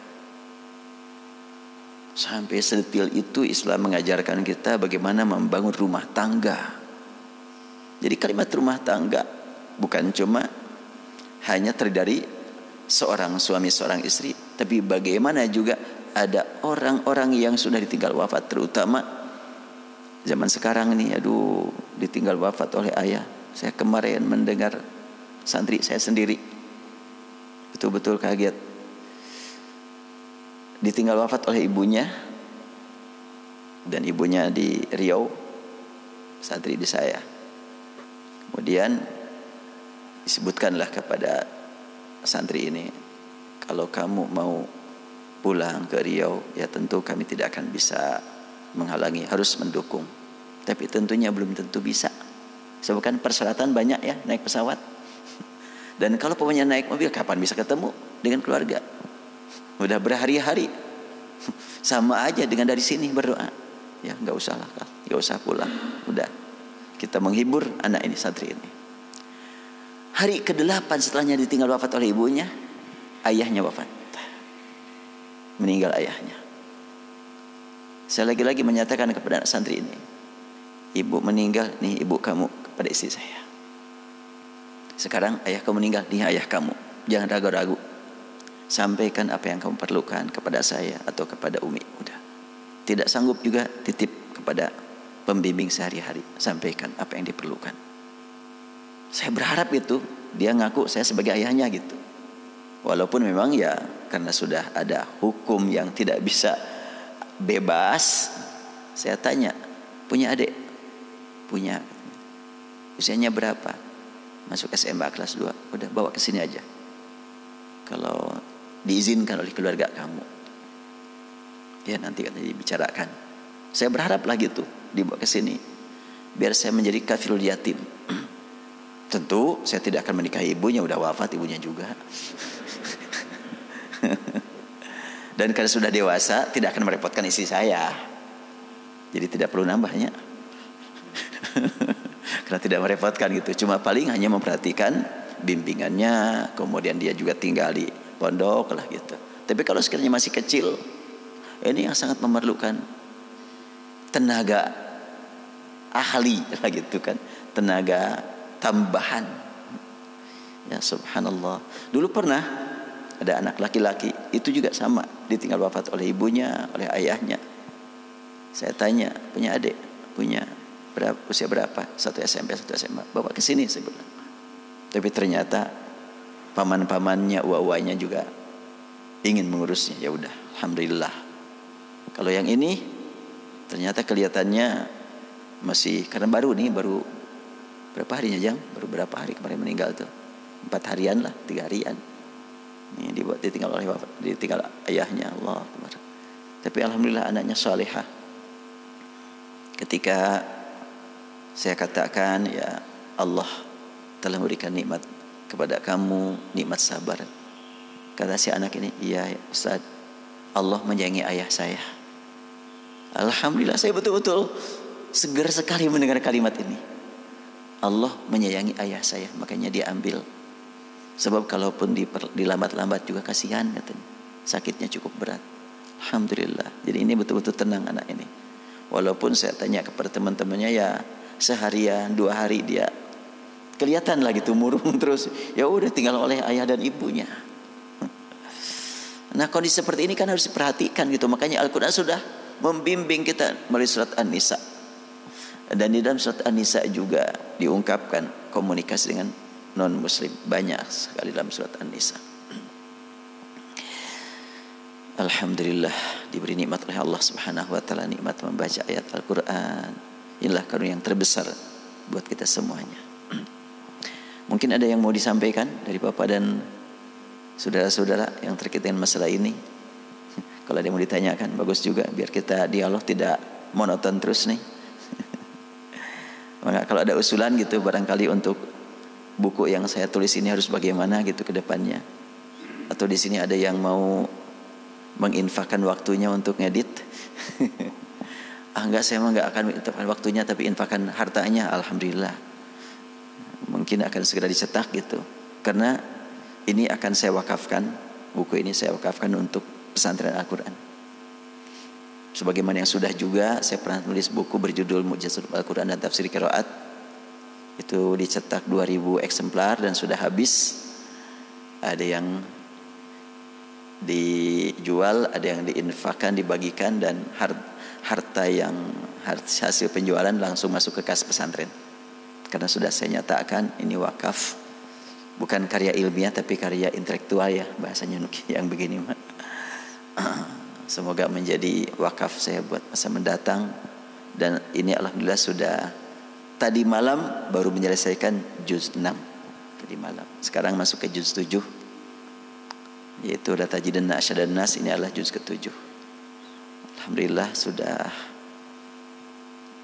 Sampai sedetil itu Islam mengajarkan kita bagaimana membangun rumah tangga. Jadi kalimat rumah tangga bukan cuma hanya terdiri dari seorang suami seorang istri, tapi bagaimana juga ada orang-orang yang sudah ditinggal wafat, terutama zaman sekarang ini. Aduh, ditinggal wafat oleh ayah. Saya kemarin mendengar santri saya sendiri betul-betul kaget. Ditinggal wafat oleh ibunya, dan ibunya di Riau, santri di saya. Kemudian disebutkanlah kepada santri ini, kalau kamu mau pulang ke Riau, ya tentu kami tidak akan bisa menghalangi, harus mendukung. Tapi tentunya belum tentu bisa. Sebabkan persyaratan banyak ya naik pesawat. Dan kalau pokoknya naik mobil, kapan bisa ketemu dengan keluarga? Udah berhari-hari. Sama aja dengan dari sini berdoa. Ya nggak usah lah, nggak usah pulang. Udah kita menghibur anak ini, santri ini. Hari ke-8 setelahnya ditinggal wafat oleh ibunya, ayahnya wafat. Meninggal ayahnya. Saya lagi-lagi menyatakan kepada anak santri ini, ibu meninggal, nih ibu kamu kepada istri saya. Sekarang ayah kamu meninggal, dia ayah kamu. Jangan ragu-ragu. Sampaikan apa yang kamu perlukan kepada saya atau kepada Umi. Udah. Tidak sanggup juga titip kepada pembimbing sehari-hari. Sampaikan apa yang diperlukan. Saya berharap itu dia ngaku saya sebagai ayahnya gitu. Walaupun memang ya karena sudah ada hukum yang tidak bisa bebas. Saya tanya, punya adik? Punya. Usianya berapa? Masuk SMA kelas 2. Udah bawa ke sini aja. Kalau diizinkan oleh keluarga kamu. Ya nanti akan dibicarakan. Saya berharap lagi tuh dibawa ke sini. Biar saya menjadi kafilul yatim. Tentu saya tidak akan menikahi ibunya, udah wafat ibunya juga. Dan karena sudah dewasa tidak akan merepotkan istri saya. Jadi tidak perlu nambahnya. Karena tidak merepotkan gitu. Cuma paling hanya memperhatikan bimbingannya, kemudian dia juga tinggal di pondok lah gitu. Tapi kalau sekiranya masih kecil, ini yang sangat memerlukan tenaga ahli lah gitu kan, tenaga tambahan. Ya subhanallah. Dulu pernah ada anak laki-laki, itu juga sama, ditinggal wafat oleh ibunya, oleh ayahnya. Saya tanya, punya adik? Punya. Usia berapa? 1 SMP, 1 SMA. Bawa ke sini saya bilang. Tapi ternyata paman-pamannya, uwa-uwanya juga ingin mengurusnya. Ya udah, alhamdulillah. Kalau yang ini ternyata kelihatannya masih, karena baru berapa harinya Jang? Baru berapa hari kemarin meninggal tuh? 4 harian lah, 3 harian. Ini ditinggal ayahnya, Allah. Tapi alhamdulillah anaknya salihah. Ketika saya katakan ya Allah telah memberikan nikmat kepada kamu, nikmat sabar. Kata si anak ini, iya Ustaz, Allah menyayangi ayah saya. Alhamdulillah saya betul-betul segar sekali mendengar kalimat ini. Allah menyayangi ayah saya, makanya dia ambil. Sebab kalaupun dilambat-lambat juga kasihan katanya. Sakitnya cukup berat. Alhamdulillah. Jadi ini betul-betul tenang anak ini. Walaupun saya tanya kepada teman-temannya ya seharian 2 hari dia kelihatan lagi tuh murung terus. Ya udah tinggal oleh ayah dan ibunya. Nah kondisi seperti ini kan harus diperhatikan gitu. Makanya Al-Quran sudah membimbing kita melalui surat An-Nisa. Dan di dalam surat An-Nisa juga diungkapkan komunikasi dengan non-muslim. Banyak sekali dalam surat An-Nisa. Alhamdulillah diberi nikmat oleh Allah Subhanahu wa taala, nikmat membaca ayat Al-Qur'an. Inilah karunia yang terbesar buat kita semuanya. Mungkin ada yang mau disampaikan dari Bapak dan saudara-saudara yang terkait dengan masalah ini. Kalau ada yang mau ditanyakan bagus juga biar kita dialog tidak monoton terus nih. Maka kalau ada usulan gitu barangkali untuk buku yang saya tulis ini harus bagaimana gitu ke depannya. Atau di sini ada yang mau menginfakkan waktunya untuk ngedit. Enggak, saya mah enggak akan menginfakkan waktunya tapi infakkan hartanya, alhamdulillah. Mungkin akan segera dicetak gitu. Karena ini akan saya wakafkan, buku ini saya wakafkan untuk pesantren Al-Quran. Sebagaimana yang sudah juga saya pernah tulis buku berjudul Mu'jizat Al-Quran dan Tafsir Qiraat. Itu dicetak 2000 eksemplar dan sudah habis. Ada yang dijual, ada yang diinfakkan, dibagikan, dan harta yang hasil penjualan langsung masuk ke kas pesantren. Karena sudah saya nyatakan ini wakaf, bukan karya ilmiah tapi karya intelektual ya bahasanya yang begini. Semoga menjadi wakaf saya buat masa mendatang. Dan ini alhamdulillah sudah tadi malam baru menyelesaikan juz 6 tadi malam. Sekarang masuk ke juz 7. Yaitu Data Jidan Na'asya dan Nas, ini adalah juz ke-7. Alhamdulillah sudah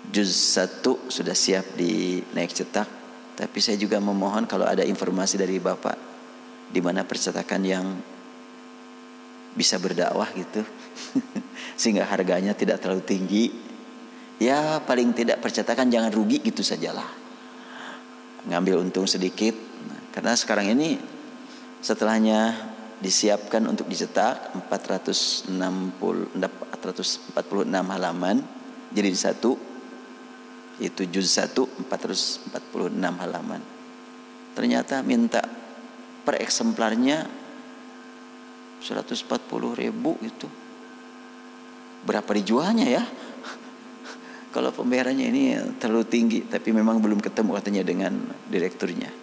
juz 1 sudah siap naik cetak. Tapi saya juga memohon kalau ada informasi dari Bapak di mana percetakan yang bisa berdakwah gitu sehingga harganya tidak terlalu tinggi. Ya paling tidak percetakan jangan rugi gitu sajalah. Ngambil untung sedikit. Karena sekarang ini setelahnya disiapkan untuk dicetak 446 halaman jadi satu, itu juz 1 446 halaman. ternyata minta per eksemplarnya 140.000 itu. Berapa dijualnya ya? Kalau pembayarannya ini terlalu tinggi, tapi memang belum ketemu katanya dengan direkturnya.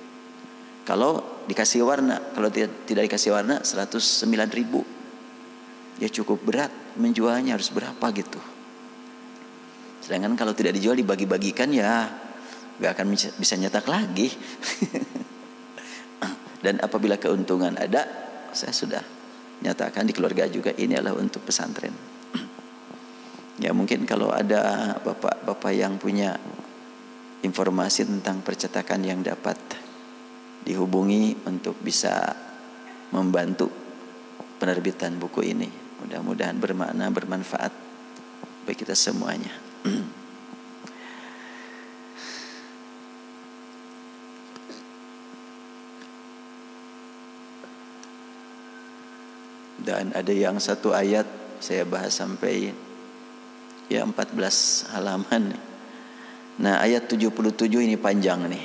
Kalau dikasih warna, kalau tidak dikasih warna 109.000. Ya cukup berat menjualnya, harus berapa gitu. Sedangkan kalau tidak dijual dibagi-bagikan ya gak akan bisa nyetak lagi. Dan apabila keuntungan ada, saya sudah nyatakan di keluarga juga ini adalah untuk pesantren. Ya mungkin kalau ada bapak-bapak yang punya informasi tentang percetakan yang dapat dihubungi untuk bisa membantu penerbitan buku ini. Mudah-mudahan bermakna, bermanfaat bagi kita semuanya. Dan ada yang satu ayat saya bahas sampai ya 14 halaman. Nah, ayat 77 ini panjang nih.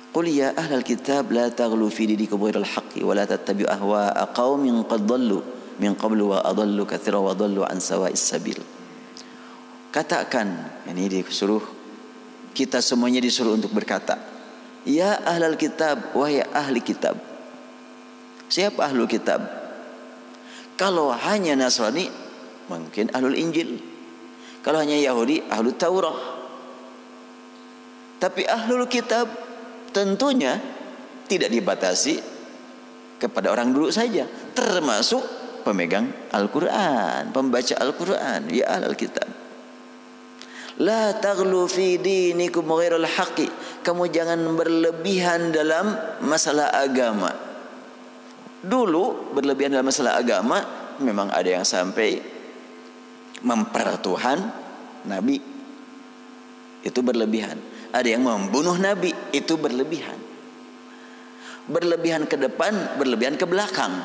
Qul ya ahlal kitab la taghlu fi dinikum ghairal haqqi wa la tattabi'u ahwa'a qaumin qad dhallu min qablu wa adallu katsiran wa dhallu an sawa'is sabil. Katakan, ini disuruh, kita semuanya disuruh untuk berkata, ya ahlal kitab, wahai ahli kitab. Siapa ahlul kitab? Kalau hanya Nasrani, mungkin ahlul Injil. Kalau hanya Yahudi, ahlul Taurah. Tapi ahlul kitab tentunya tidak dibatasi kepada orang dulu saja, termasuk pemegang Al-Quran, pembaca Al-Quran. Ya ahlul kitab, la taghlu fi dinikum ghairal haqqi. Kamu jangan berlebihan dalam masalah agama. Dulu berlebihan dalam masalah agama, memang ada yang sampai mempertuhan Nabi, itu berlebihan. Ada yang membunuh Nabi, itu berlebihan. Berlebihan ke depan, berlebihan ke belakang,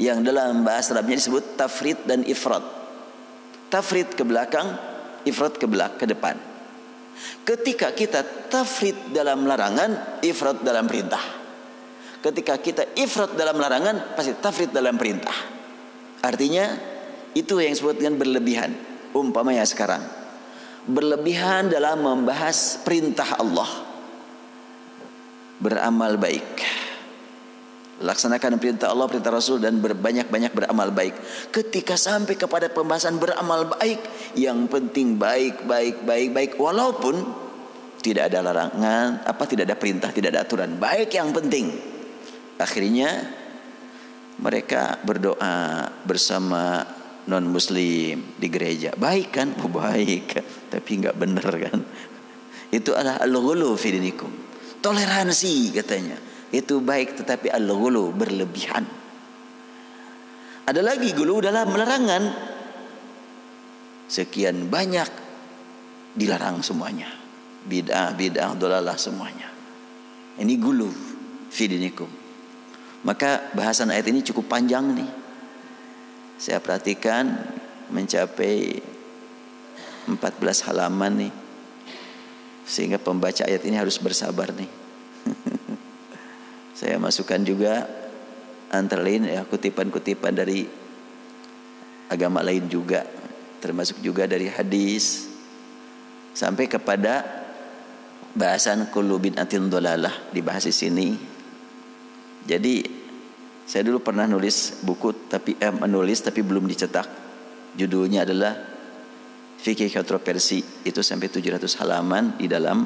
yang dalam bahasa Arabnya disebut tafrid dan ifrat. Tafrid ke belakang, ifrat ke depan. Ketika kita tafrid dalam larangan, ifrat dalam perintah. Ketika kita ifrat dalam larangan, pasti tafrid dalam perintah. Artinya itu yang disebut dengan berlebihan. Umpamanya sekarang, berlebihan dalam membahas perintah Allah, beramal baik, laksanakan perintah Allah, perintah Rasul, dan berbanyak-banyak beramal baik. Ketika sampai kepada pembahasan beramal baik, yang penting baik, walaupun tidak ada larangan, tidak ada perintah, tidak ada aturan, baik yang penting. Akhirnya mereka berdoa bersama non muslim di gereja. Baik kan? Oh, baik, tapi nggak benar kan? Itu adalah al-ghulu fi dinikum. Toleransi katanya. Itu baik, tetapi al-ghulu, berlebihan. Ada lagi gulu dalam larangan. Sekian banyak dilarang semuanya. Bid'ah, dolalah semuanya. Ini gulu fi dinikum. Maka bahasan ayat ini cukup panjang nih. Saya perhatikan mencapai 14 halaman nih. Sehingga pembaca ayat ini harus bersabar nih. Saya masukkan juga antara lain ya kutipan-kutipan dari agama lain juga, termasuk juga dari hadis, sampai kepada bahasan kullu bid'atin dhalalah dibahas di sini. Jadi saya dulu pernah nulis buku menulis tapi belum dicetak. Judulnya adalah Fikih Kontroversi. Itu sampai 700 halaman di dalam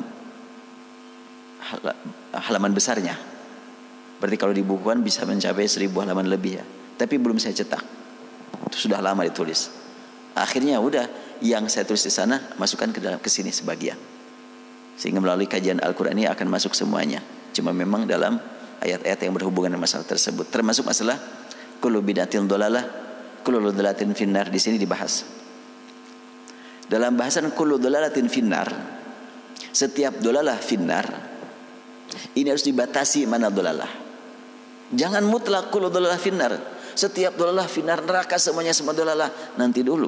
halaman besarnya. Berarti kalau dibukukan bisa mencapai 1000 halaman lebih ya. Tapi belum saya cetak. Itu sudah lama ditulis. Akhirnya udah yang saya tulis di sana masukkan ke sini sebagian. Sehingga melalui kajian Al-Qur'an ini akan masuk semuanya. Cuma memang dalam ayat-ayat yang berhubungan dengan masalah tersebut, termasuk masalah kullu bid'atin dhalalah, kullu dhalalatin finnar, di sini dibahas. Dalam bahasan kullu dhalalatin finnar, setiap dhalalah finnar, ini harus dibatasi mana dhalalah. Jangan mutlak kullu dhalalah finnar. Setiap dhalalah finnar, neraka semuanya, semua dhalalah. Nanti dulu.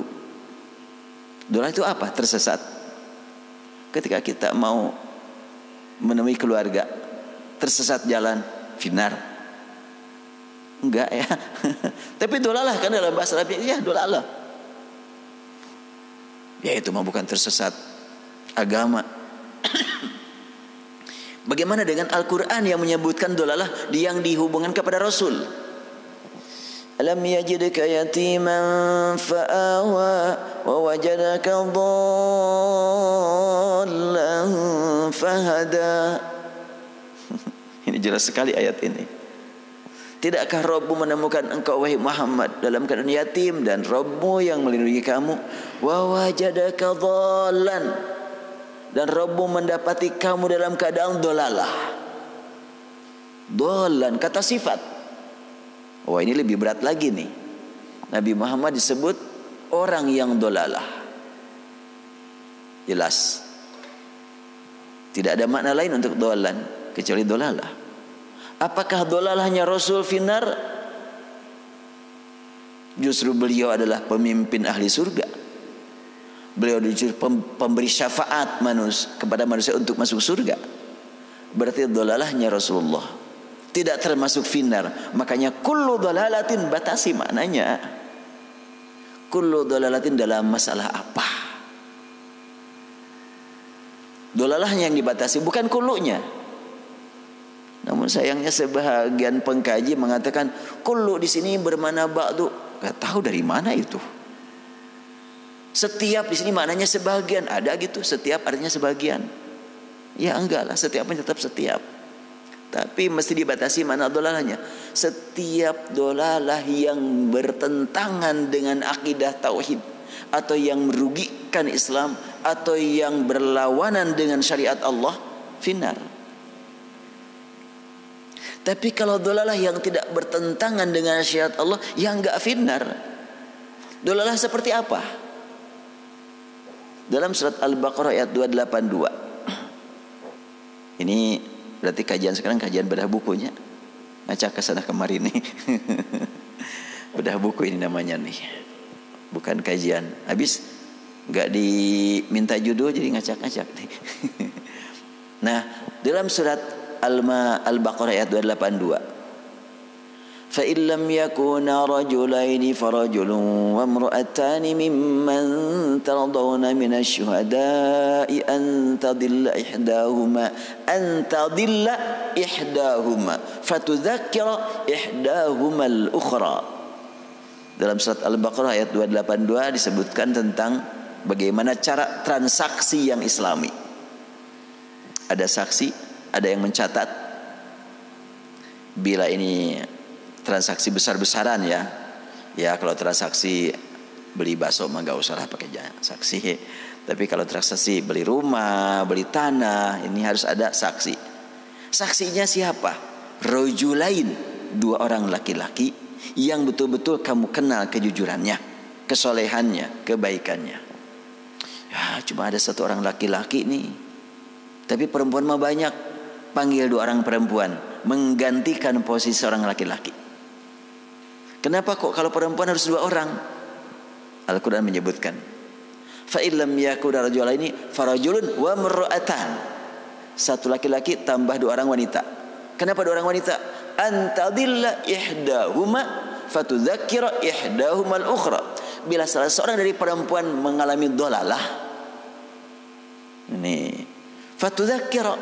Dhalalah itu apa? Tersesat. Ketika kita mau menemui keluarga, tersesat jalan, finar. Enggak ya. Tapi dolalah kan dalam bahasa Arab, ya dolalah. Ya itu mah bukan tersesat agama. Bagaimana dengan Al-Quran yang menyebutkan dolalah yang dihubungkan kepada Rasul? Alam yajidka yatiman fa'awa wa wajadaka dhallan fahada. Ini jelas sekali ayat ini. Tidakkah Rabbu menemukan engkau wahai Muhammad dalam keadaan yatim, dan Rabbu yang melindungi kamu. Wa wajadaka dhallan, dan Rabbu mendapati kamu dalam keadaan dolalah. Dhallan kata sifat. Wah, ini lebih berat lagi nih. Nabi Muhammad disebut orang yang dolalah. Jelas. Tidak ada makna lain untuk dolan kecuali dolalah. Apakah dolalahnya Rasul finar? Justru beliau adalah pemimpin ahli surga. Beliau justru pemberi syafaat kepada manusia untuk masuk surga. Berarti dolalahnya Rasulullah tidak termasuk finar. Makanya kullu dolalatin, batasi maknanya. Kullu dolalatin dalam masalah apa? Dolalahnya yang dibatasi, bukan kullunya. Namun sayangnya sebahagian pengkaji mengatakan kullu di sini bermakna ba'du. Gak tahu dari mana itu. Setiap di sini maknanya sebagian, ada gitu. Setiap artinya sebagian. Ya enggak lah, setiap tetap setiap. Tapi mesti dibatasi mana dolalahnya. Setiap dolalah yang bertentangan dengan akidah tauhid, atau yang merugikan Islam, atau yang berlawanan dengan syariat Allah, finar. Tapi kalau dolalah yang tidak bertentangan dengan syariat Allah, yang enggak finar. Dolalah seperti apa? Dalam surat Al-Baqarah ayat 282. Ini berarti kajian sekarang kajian bedah bukunya. Ngacak ke sana kemari nih. Bedah buku ini namanya nih. Bukan kajian. Habis enggak diminta judul jadi ngacak-ngacak nih. Nah, dalam surat Al-Baqarah ayat 282. Fa illam yakuna rajulaini farajulun wa imra'atani mimman tardawna minasy syuhada'i an tadilla ihdahuma fatudzakkira ihdahuma al-ukhra. Dalam surat Al-Baqarah ayat 282 disebutkan tentang bagaimana cara transaksi yang islami. Ada saksi, ada yang mencatat. Bila ini transaksi besar-besaran ya. Ya kalau transaksi beli bakso mah gak usah lah pakai saksi. Tapi kalau transaksi beli rumah, beli tanah, ini harus ada saksi. Saksinya siapa? Rajulain, dua orang laki-laki yang betul-betul kamu kenal kejujurannya, kesolehannya, kebaikannya. Ya cuma ada satu orang laki-laki nih. Tapi perempuan mah banyak. Panggil dua orang perempuan menggantikan posisi seorang laki-laki. Kenapa kok kalau perempuan harus dua orang? Al-Quran menyebutkan, fa illam yakuna rajulaini farajulun wa imra'atan. Satu laki-laki tambah dua orang wanita. Kenapa dua orang wanita? Antadilla ihdahuma fatudzakkira ihdahuma al-ukhra. Bila salah seorang dari perempuan mengalami dolalah, ini fatudzakkira,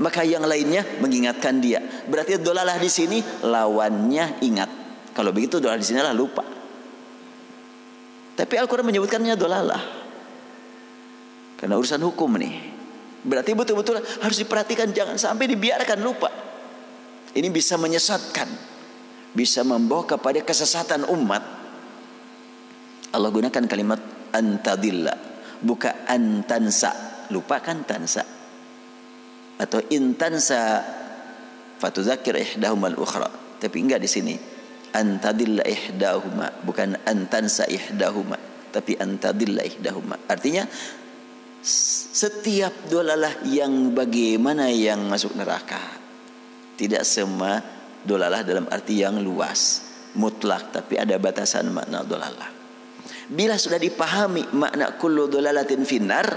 maka yang lainnya mengingatkan dia. Berarti dolalah di sini lawannya ingat. Kalau begitu dolalah di sinilah lupa. Tapi Al-Quran menyebutkannya dolalah karena urusan hukum nih. Berarti betul-betul harus diperhatikan, jangan sampai dibiarkan lupa. Ini bisa menyesatkan, bisa membawa kepada kesesatan umat. Allah gunakan kalimat antadilla, bukan antansa. Lupakan tansa. Atau intansa fatudzakir ihdahumal ukhra. Tapi enggak di sini. Antadilla ihdahuma, bukan antansa ihdahuma, tapi antadilla ihdahuma. Artinya setiap dolalah yang bagaimana yang masuk neraka. Tidak semua dolalah dalam arti yang luas, mutlak, tapi ada batasan makna dolalah. Bila sudah dipahami makna kullu dolalatin finnar,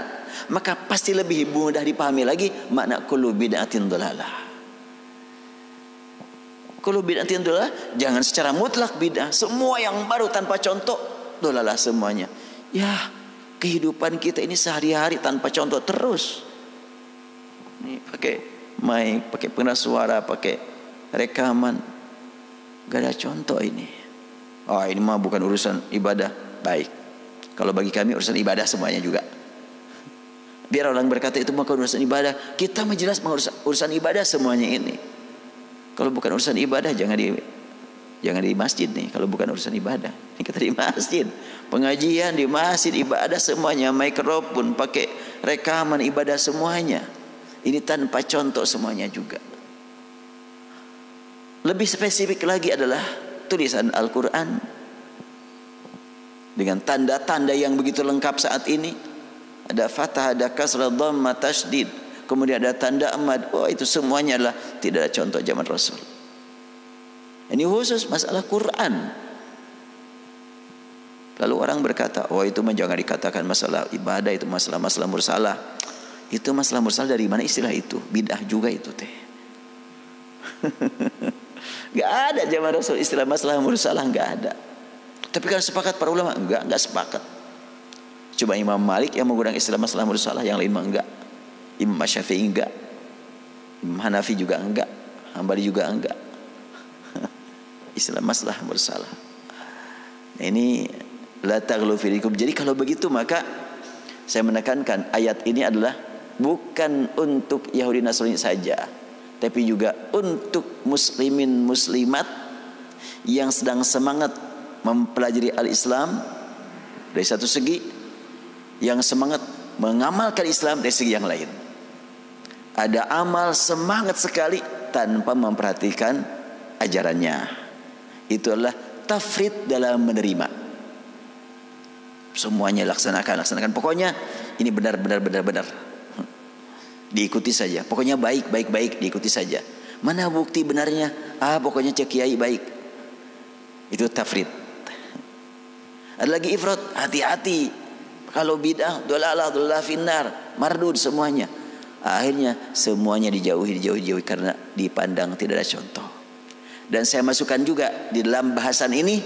maka pasti lebih mudah dipahami lagi makna kullu bid'atin dolalah. Kalau bid'ah adalah jangan secara mutlak bid'ah. Semua yang baru tanpa contoh dolalah semuanya. Ya, kehidupan kita ini sehari-hari tanpa contoh terus. Ini pakai mic, pakai pengeras suara, pakai rekaman. Gak ada contoh ini. Oh, ini mah bukan urusan ibadah. Baik. Kalau bagi kami urusan ibadah semuanya juga. Biar orang berkata itu bukan urusan ibadah. Kita mah jelas urusan ibadah semuanya ini. Kalau bukan urusan ibadah jangan di masjid nih. Kalau bukan urusan ibadah, ini kita di masjid. Pengajian di masjid, ibadah semuanya, mikrofon, pakai rekaman ibadah semuanya. Ini tanpa contoh semuanya juga. Lebih spesifik lagi adalah tulisan Al-Quran dengan tanda-tanda yang begitu lengkap saat ini. Ada fathah, ada kasrah, dhamma, tasydid, kemudian ada tanda amad. Oh, itu semuanya adalah tidak ada contoh zaman Rasul. Ini khusus masalah Quran. Lalu orang berkata, oh itu jangan dikatakan masalah ibadah, itu masalah mursalah. Itu masalah mursalah dari mana istilah itu? Bid'ah juga itu teh. Gak ada zaman Rasul istilah masalah mursalah, gak ada. Tapi kalau sepakat para ulama, enggak sepakat. Coba Imam Malik yang menggunakan istilah masalah mursalah, yang lain mah enggak. Imam Syafi'i enggak. Imam Hanafi juga enggak. Hambali juga enggak. Istilah masalah mursalah. Nah, ini la taghlu fi dinikum. Jadi kalau begitu maka saya menekankan ayat ini adalah bukan untuk Yahudi Nasrani saja, tapi juga untuk muslimin muslimat yang sedang semangat mempelajari al-Islam dari satu segi, yang semangat mengamalkan Islam dari segi yang lain. Ada amal semangat sekali tanpa memperhatikan ajarannya. Itu adalah tafrid dalam menerima. Semuanya laksanakan. Pokoknya ini benar. Diikuti saja. Pokoknya baik, diikuti saja. Mana bukti benarnya? Pokoknya cek kiai baik. Itu tafrid. Ada lagi ifrat, hati-hati. Kalau bid'ah, dolalah finnar, mardud semuanya. Akhirnya semuanya dijauhi karena dipandang tidak ada contoh. Dan saya masukkan juga di dalam bahasan ini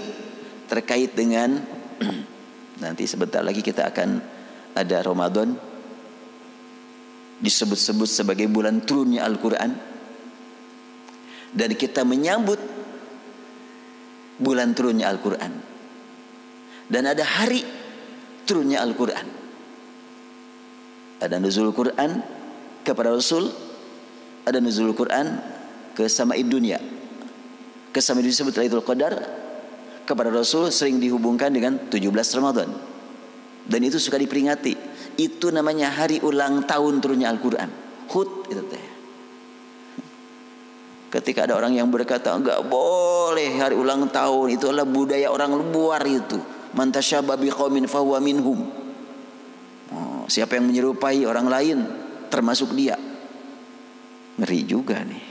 terkait dengan nanti sebentar lagi kita akan ada Ramadan, disebut-sebut sebagai bulan turunnya Al-Quran, dan kita menyambut bulan turunnya Al-Quran, dan ada hari turunnya Al-Quran. Ada nuzul Quran kepada Rasul, ada nuzul Quran ke sama'id dunia. Ke sama'id disebut Lailatul Qadar, kepada Rasul sering dihubungkan dengan 17 Ramadan. Dan itu suka diperingati. Itu namanya hari ulang tahun turunnya Al-Quran. Hud itu teh. Ketika ada orang yang berkata enggak boleh hari ulang tahun, itu adalah budaya orang luar itu. Man tasyabbaha biqaumin fahuwa minhum. Siapa yang menyerupai orang lain termasuk dia. Ngeri juga nih.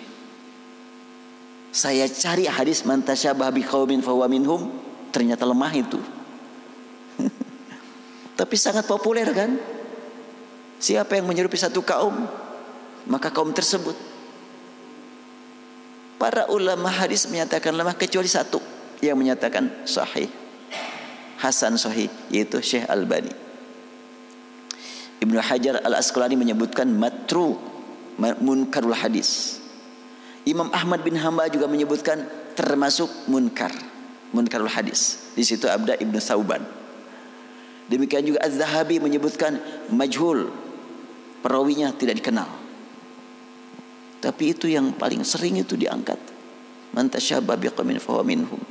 Saya cari hadis man tasyabbaha biqaumin fahuwa minhum, ternyata lemah itu. Tapi sangat populer kan? Siapa yang menyerupai satu kaum, maka kaum tersebut. Para ulama hadis menyatakan lemah kecuali satu yang menyatakan sahih, hasan sahih, yaitu Syekh Albani. Ibnu Hajar Al-Asqalani menyebutkan matruk, munkarul hadis. Imam Ahmad bin Hanbal juga menyebutkan termasuk munkarul hadis. Di situ Abda Ibnu Thauban. Demikian juga Az-Zahabi menyebutkan majhul, perawinya tidak dikenal. Tapi itu yang paling sering itu diangkat. Man tasyabbaha biqaumin fahuwa minhum.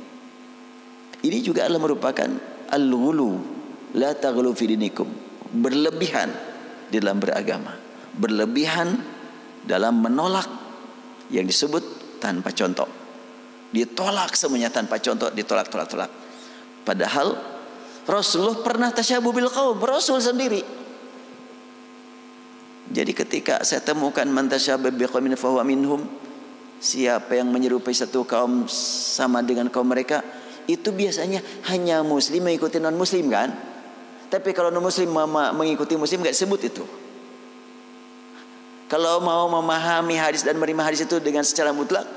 Ini juga adalah merupakan al-ghulu, la taghlu fi dinikum. Berlebihan di dalam beragama, berlebihan dalam menolak yang disebut tanpa contoh. Ditolak semuanya tanpa contoh, ditolak. Padahal Rasulullah pernah tasyabuh bil qaum, Rasul sendiri. Jadi ketika saya temukan man tasyabbah biqaumin fahuwa minhum, siapa yang menyerupai satu kaum sama dengan kaum mereka, itu biasanya hanya muslim mengikuti non muslim kan? Tapi kalau non muslim mengikuti muslim enggak sebut itu. Kalau mau memahami hadis dan menerima hadis itu dengan secara mutlak,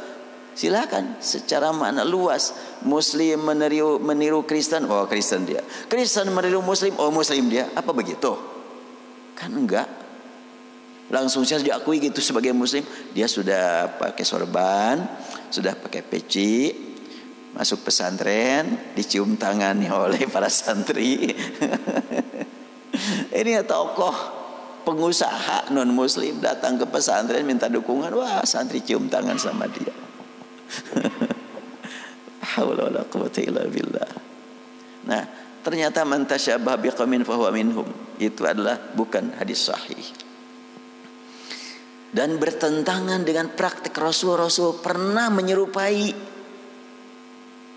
Silakan secara makna luas. Muslim meniru Kristen, oh Kristen dia. Kristen meniru Muslim, oh Muslim dia. Apa begitu? Kan enggak. Langsung saja diakui gitu sebagai Muslim. Dia sudah pakai sorban, sudah pakai peci, masuk pesantren, dicium tangannya oleh para santri. Ini tokoh pengusaha non Muslim datang ke pesantren minta dukungan. Wah, santri cium tangan sama dia. Haula wala quwwata illa billah. Nah, ternyata man tasyabaha biqaumin fahuwa minhum. Itu adalah bukan hadis sahih. Dan bertentangan dengan praktik Rasul-Rasul pernah menyerupai.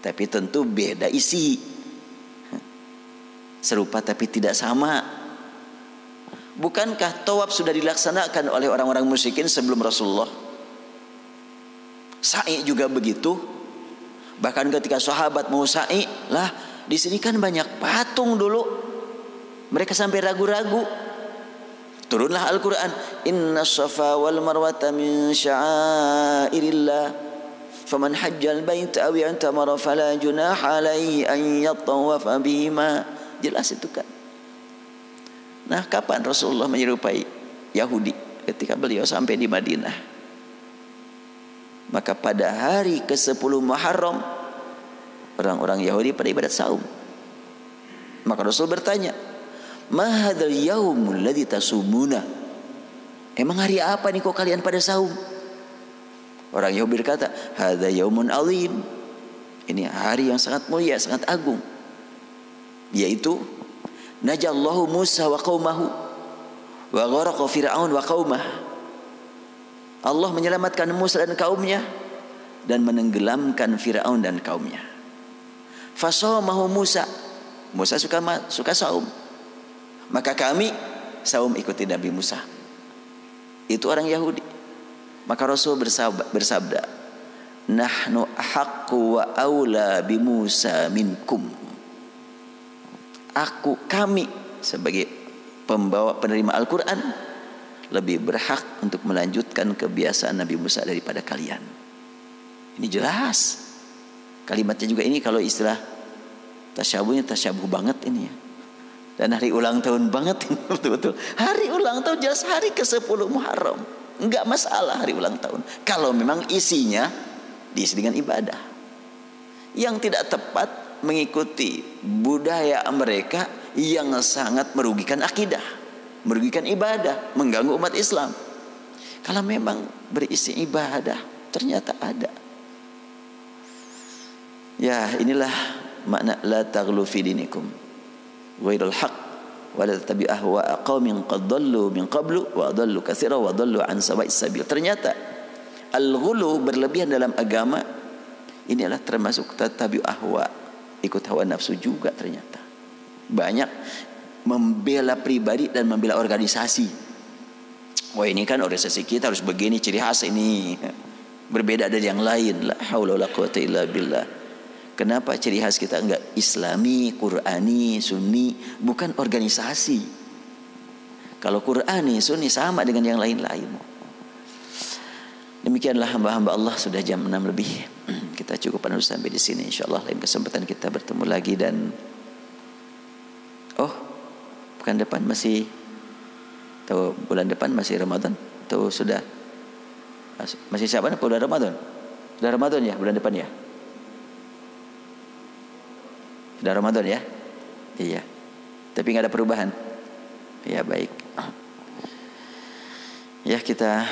Tapi tentu beda isi. Serupa tapi tidak sama. Bukankah tawaf sudah dilaksanakan oleh orang-orang musyrikin sebelum Rasulullah? Sa'i juga begitu. Bahkan ketika sahabat mau sa'i, lah di sini kan banyak patung dulu. Mereka sampai ragu-ragu. Turunlah Al-Quran. Inna safa wal marwata min sya'airillah. Faman hajjal baita aw i'tamara fala junaha alaihi an yatawafa bihima. Jelas itu kan. Nah, kapan Rasulullah menyerupai Yahudi? Ketika beliau sampai di Madinah. Maka pada hari ke-10 Muharram, orang-orang Yahudi pada ibadat saum. Maka Rasul bertanya, "Ma hadzal yaumul ladzi tasumuna?" Emang hari apa nih kok kalian pada saum? Orang Yahudi berkata, "Hadza yaumun azim." Ini hari yang sangat mulia, sangat agung. Yaitu najallahu Musa wa qaumahu wa gharaqa Fir'aun wa qaumah. Allah menyelamatkan Musa dan kaumnya dan menenggelamkan Fir'aun dan kaumnya. Fasawmahu Musa. Musa suka saum. Maka kami saum ikuti Nabi Musa. Itu orang Yahudi. Maka Rasul bersabda, "Nahnu ahaqqu wa aula bi Musa minkum." Kami sebagai penerima Al-Quran lebih berhak untuk melanjutkan kebiasaan Nabi Musa daripada kalian. Ini jelas. Kalimatnya juga ini kalau istilah tasyabuhnya tasyabuh banget ini ya. Dan hari ulang tahun banget ini, betul-betul. Hari ulang tahun jelas hari ke-10 Muharram. Enggak masalah hari ulang tahun. Kalau memang isinya diisi dengan ibadah. Yang tidak tepat mengikuti budaya mereka yang sangat merugikan akidah, merugikan ibadah, mengganggu umat Islam. Kalau memang berisi ibadah, ternyata ada. Ya, inilah makna la taghlu fi dinikum ghairul haqq wa la tattabi'u ahwa'a qaumin qad dhallu min qablu wa dhallu katsiran wa dhallu an sawa'is sabil. Ternyata al-ghulu, berlebihan dalam agama, ini adalah termasuk tattabi'u ahwa, ikut hawa nafsu juga ternyata. Banyak membela pribadi dan membela organisasi. Wah, ini kan organisasi kita harus begini, ciri khas ini berbeda dari yang lain. La haula wala quwata illa billah. Kenapa ciri khas kita enggak Islami, Qurani, Sunni, bukan organisasi? Kalau Qurani, Sunni sama dengan yang lain-lain. Demikianlah hamba-hamba Allah, sudah jam 6 lebih. Kita cukup sampai di sini. Insyaallah lain kesempatan kita bertemu lagi. Dan bukan depan masih, atau bulan depan masih Ramadan, atau sudah masih Syaban atau udah Ramadan? Sudah Ramadan ya bulan depan ya? Sudah Ramadan ya? Iya. Tapi nggak ada perubahan. Ya baik. Ya, kita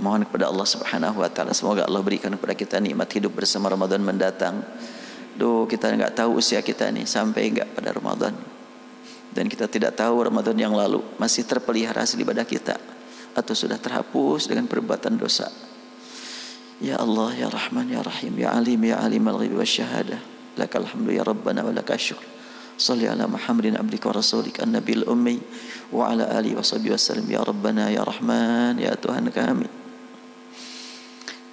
mohon kepada Allah Subhanahu wa taala, semoga Allah berikan kepada kita nikmat hidup bersama Ramadan mendatang. Kita nggak tahu usia kita nih sampai nggak pada Ramadan. Dan kita tidak tahu Ramadan yang lalu masih terpelihara hasil ibadah kita atau sudah terhapus dengan perbuatan dosa. Ya Allah, ya Rahman, ya Rahim, ya Alim, ya Alim al-ghaibi wasyahadah. Lakal hamdu ya Rabbana wa lakal syukr. Shalli ala Muhammadin abdika wa rasulika an-nabiyil ummi wa ala alihi wa sahbihi wasallam. Ya Rabbana, ya Rahman, ya Tuhan kami.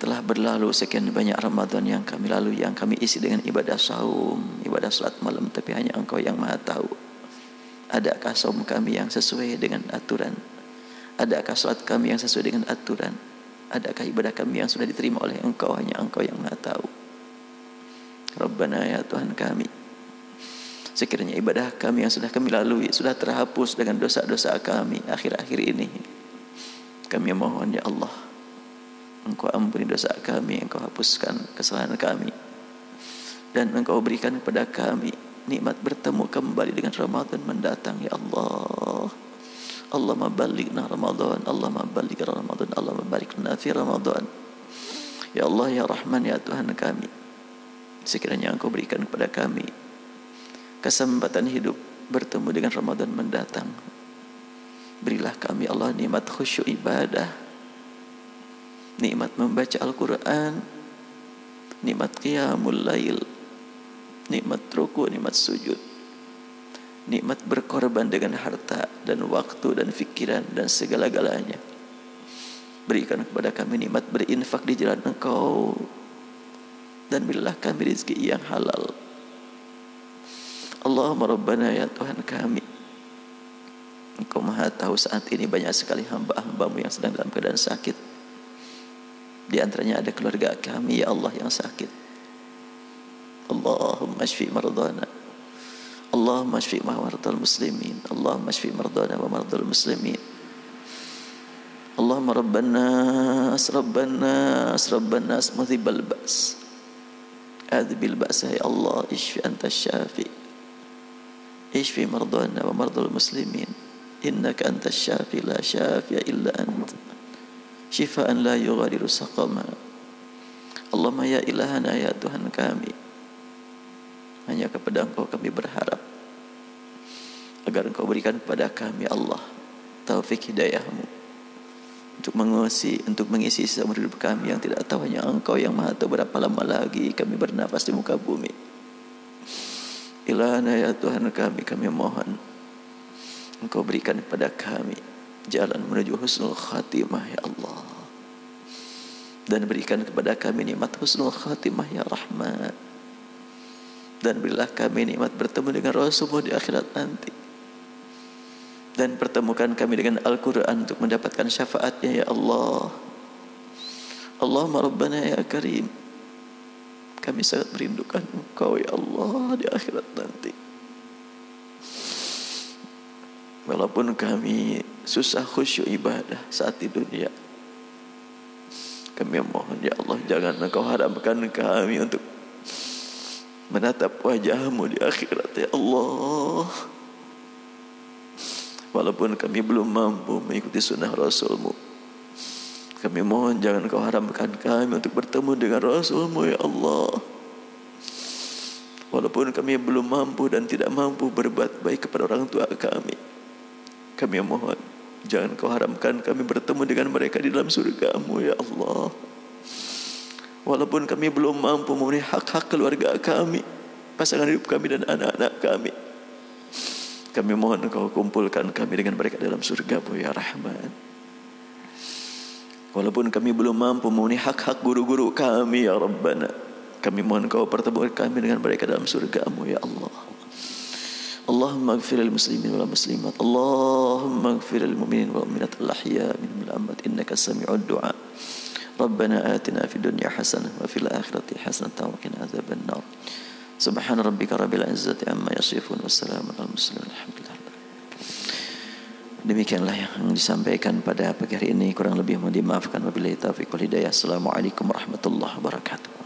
Telah berlalu sekian banyak Ramadan yang kami lalui, yang kami isi dengan ibadah saum, ibadah salat malam, tapi hanya Engkau yang Maha tahu. Adakah saum kami yang sesuai dengan aturan? Adakah salat kami yang sesuai dengan aturan? adakah ibadah kami yang sudah diterima oleh Engkau? Hanya Engkau yang Maha tahu. Rabbana, ya Tuhan kami, sekiranya ibadah kami yang sudah kami lalui sudah terhapus dengan dosa-dosa kami akhir-akhir ini, kami mohon ya Allah, Engkau ampuni dosa kami, Engkau hapuskan kesalahan kami, dan Engkau berikan kepada kami nikmat bertemu kembali dengan Ramadan mendatang ya Allah. Allahumma balighna Ramadan, Allahumma balighna Ramadan, Allahumma barik lana fi Ramadan. Ya Allah ya Rahman ya Tuhan kami, sekiranya Engkau berikan kepada kami kesempatan hidup bertemu dengan Ramadan mendatang, berilah kami Allah nikmat khusyuk ibadah, nikmat membaca Al-Quran, nikmat qiyamul lail, nikmat ruku, nikmat sujud, nikmat berkorban dengan harta dan waktu dan fikiran dan segala-galanya. Berikan kepada kami nikmat berinfak di jalan Engkau, dan berilah kami rezeki yang halal. Allahumma Rabbana, ya Tuhan kami, Engkau Maha tahu saat ini banyak sekali hamba-hambamu yang sedang dalam keadaan sakit. Di antaranya ada keluarga kami ya Allah yang sakit. Allahumma shfi mardana, Allahumma shfi mardal muslimin, Allahumma shfi mardana wa mardal muslimin. Allahumma Rabbannas, Rabbannas, Rabbannas mudhibal ba's, adbil ba'sa ya Allah, ishfi anta syafi, ishfi mardana wa mardal muslimin, innaka anta syafi la syafi'a illa anta, shifaan la yughadiru saqama. Allahumma ya ilahana ya Tuhan kami, hanya kepada Engkau kami berharap agar Engkau berikan kepada kami Allah taufik hidayah-Mu untuk mengisi sisa umur hidup kami yang tidak tahu. Hanya Engkau yang Maha tahu berapa lama lagi kami bernafas di muka bumi. Ilahana ya Tuhan kami mohon Engkau berikan kepada kami jalan menuju husnul khatimah ya Allah, dan berikan kepada kami nikmat husnul khatimah ya Rahman, dan berilah kami nikmat bertemu dengan Rasulullah di akhirat nanti, dan pertemukan kami dengan Al-Quran untuk mendapatkan syafaatnya ya Allah. Allahumma Rabbana ya Karim, kami sangat merindukan Engkau ya Allah di akhirat nanti. Walaupun kami susah khusyuk ibadah saat di dunia, kami mohon ya Allah, jangan Engkau haramkan kami untuk menatap wajah-Mu di akhirat ya Allah. Walaupun kami belum mampu mengikuti sunnah Rasul-Mu, kami mohon jangan Engkau haramkan kami untuk bertemu dengan Rasul-Mu ya Allah. Walaupun kami belum mampu dan tidak mampu berbuat baik kepada orang tua kami mohon jangan Kau haramkan kami bertemu dengan mereka di dalam surga-Mu ya Allah. Walaupun kami belum mampu memenuhi hak-hak keluarga kami, pasangan hidup kami dan anak-anak kami mohon Engkau kumpulkan kami dengan mereka dalam surga-Mu ya Rahman. Walaupun kami belum mampu memenuhi hak-hak guru-guru kami ya Rabbana, kami mohon Engkau pertemukan kami dengan mereka dalam surga-Mu ya Allah. Allahumma ighfir lil muslimin wal muslimat, Allahumma ighfir lil mu'minin wal mu'minat al-ahya minhum al-amwat, innaka sami'ud du'a. Rabbana atina fid dunya hasanah wa fil akhirati hasanah wa qina adzaban nar. Subhana rabbika rabbil izzati amma yasifun wa salamun alal mursalin alhamdulillah. Demikianlah yang disampaikan pada pagi hari ini, kurang lebih mohon dimaafkan. Wabillahi taufiq wal hidayah. Assalamualaikum warahmatullahi wabarakatuh.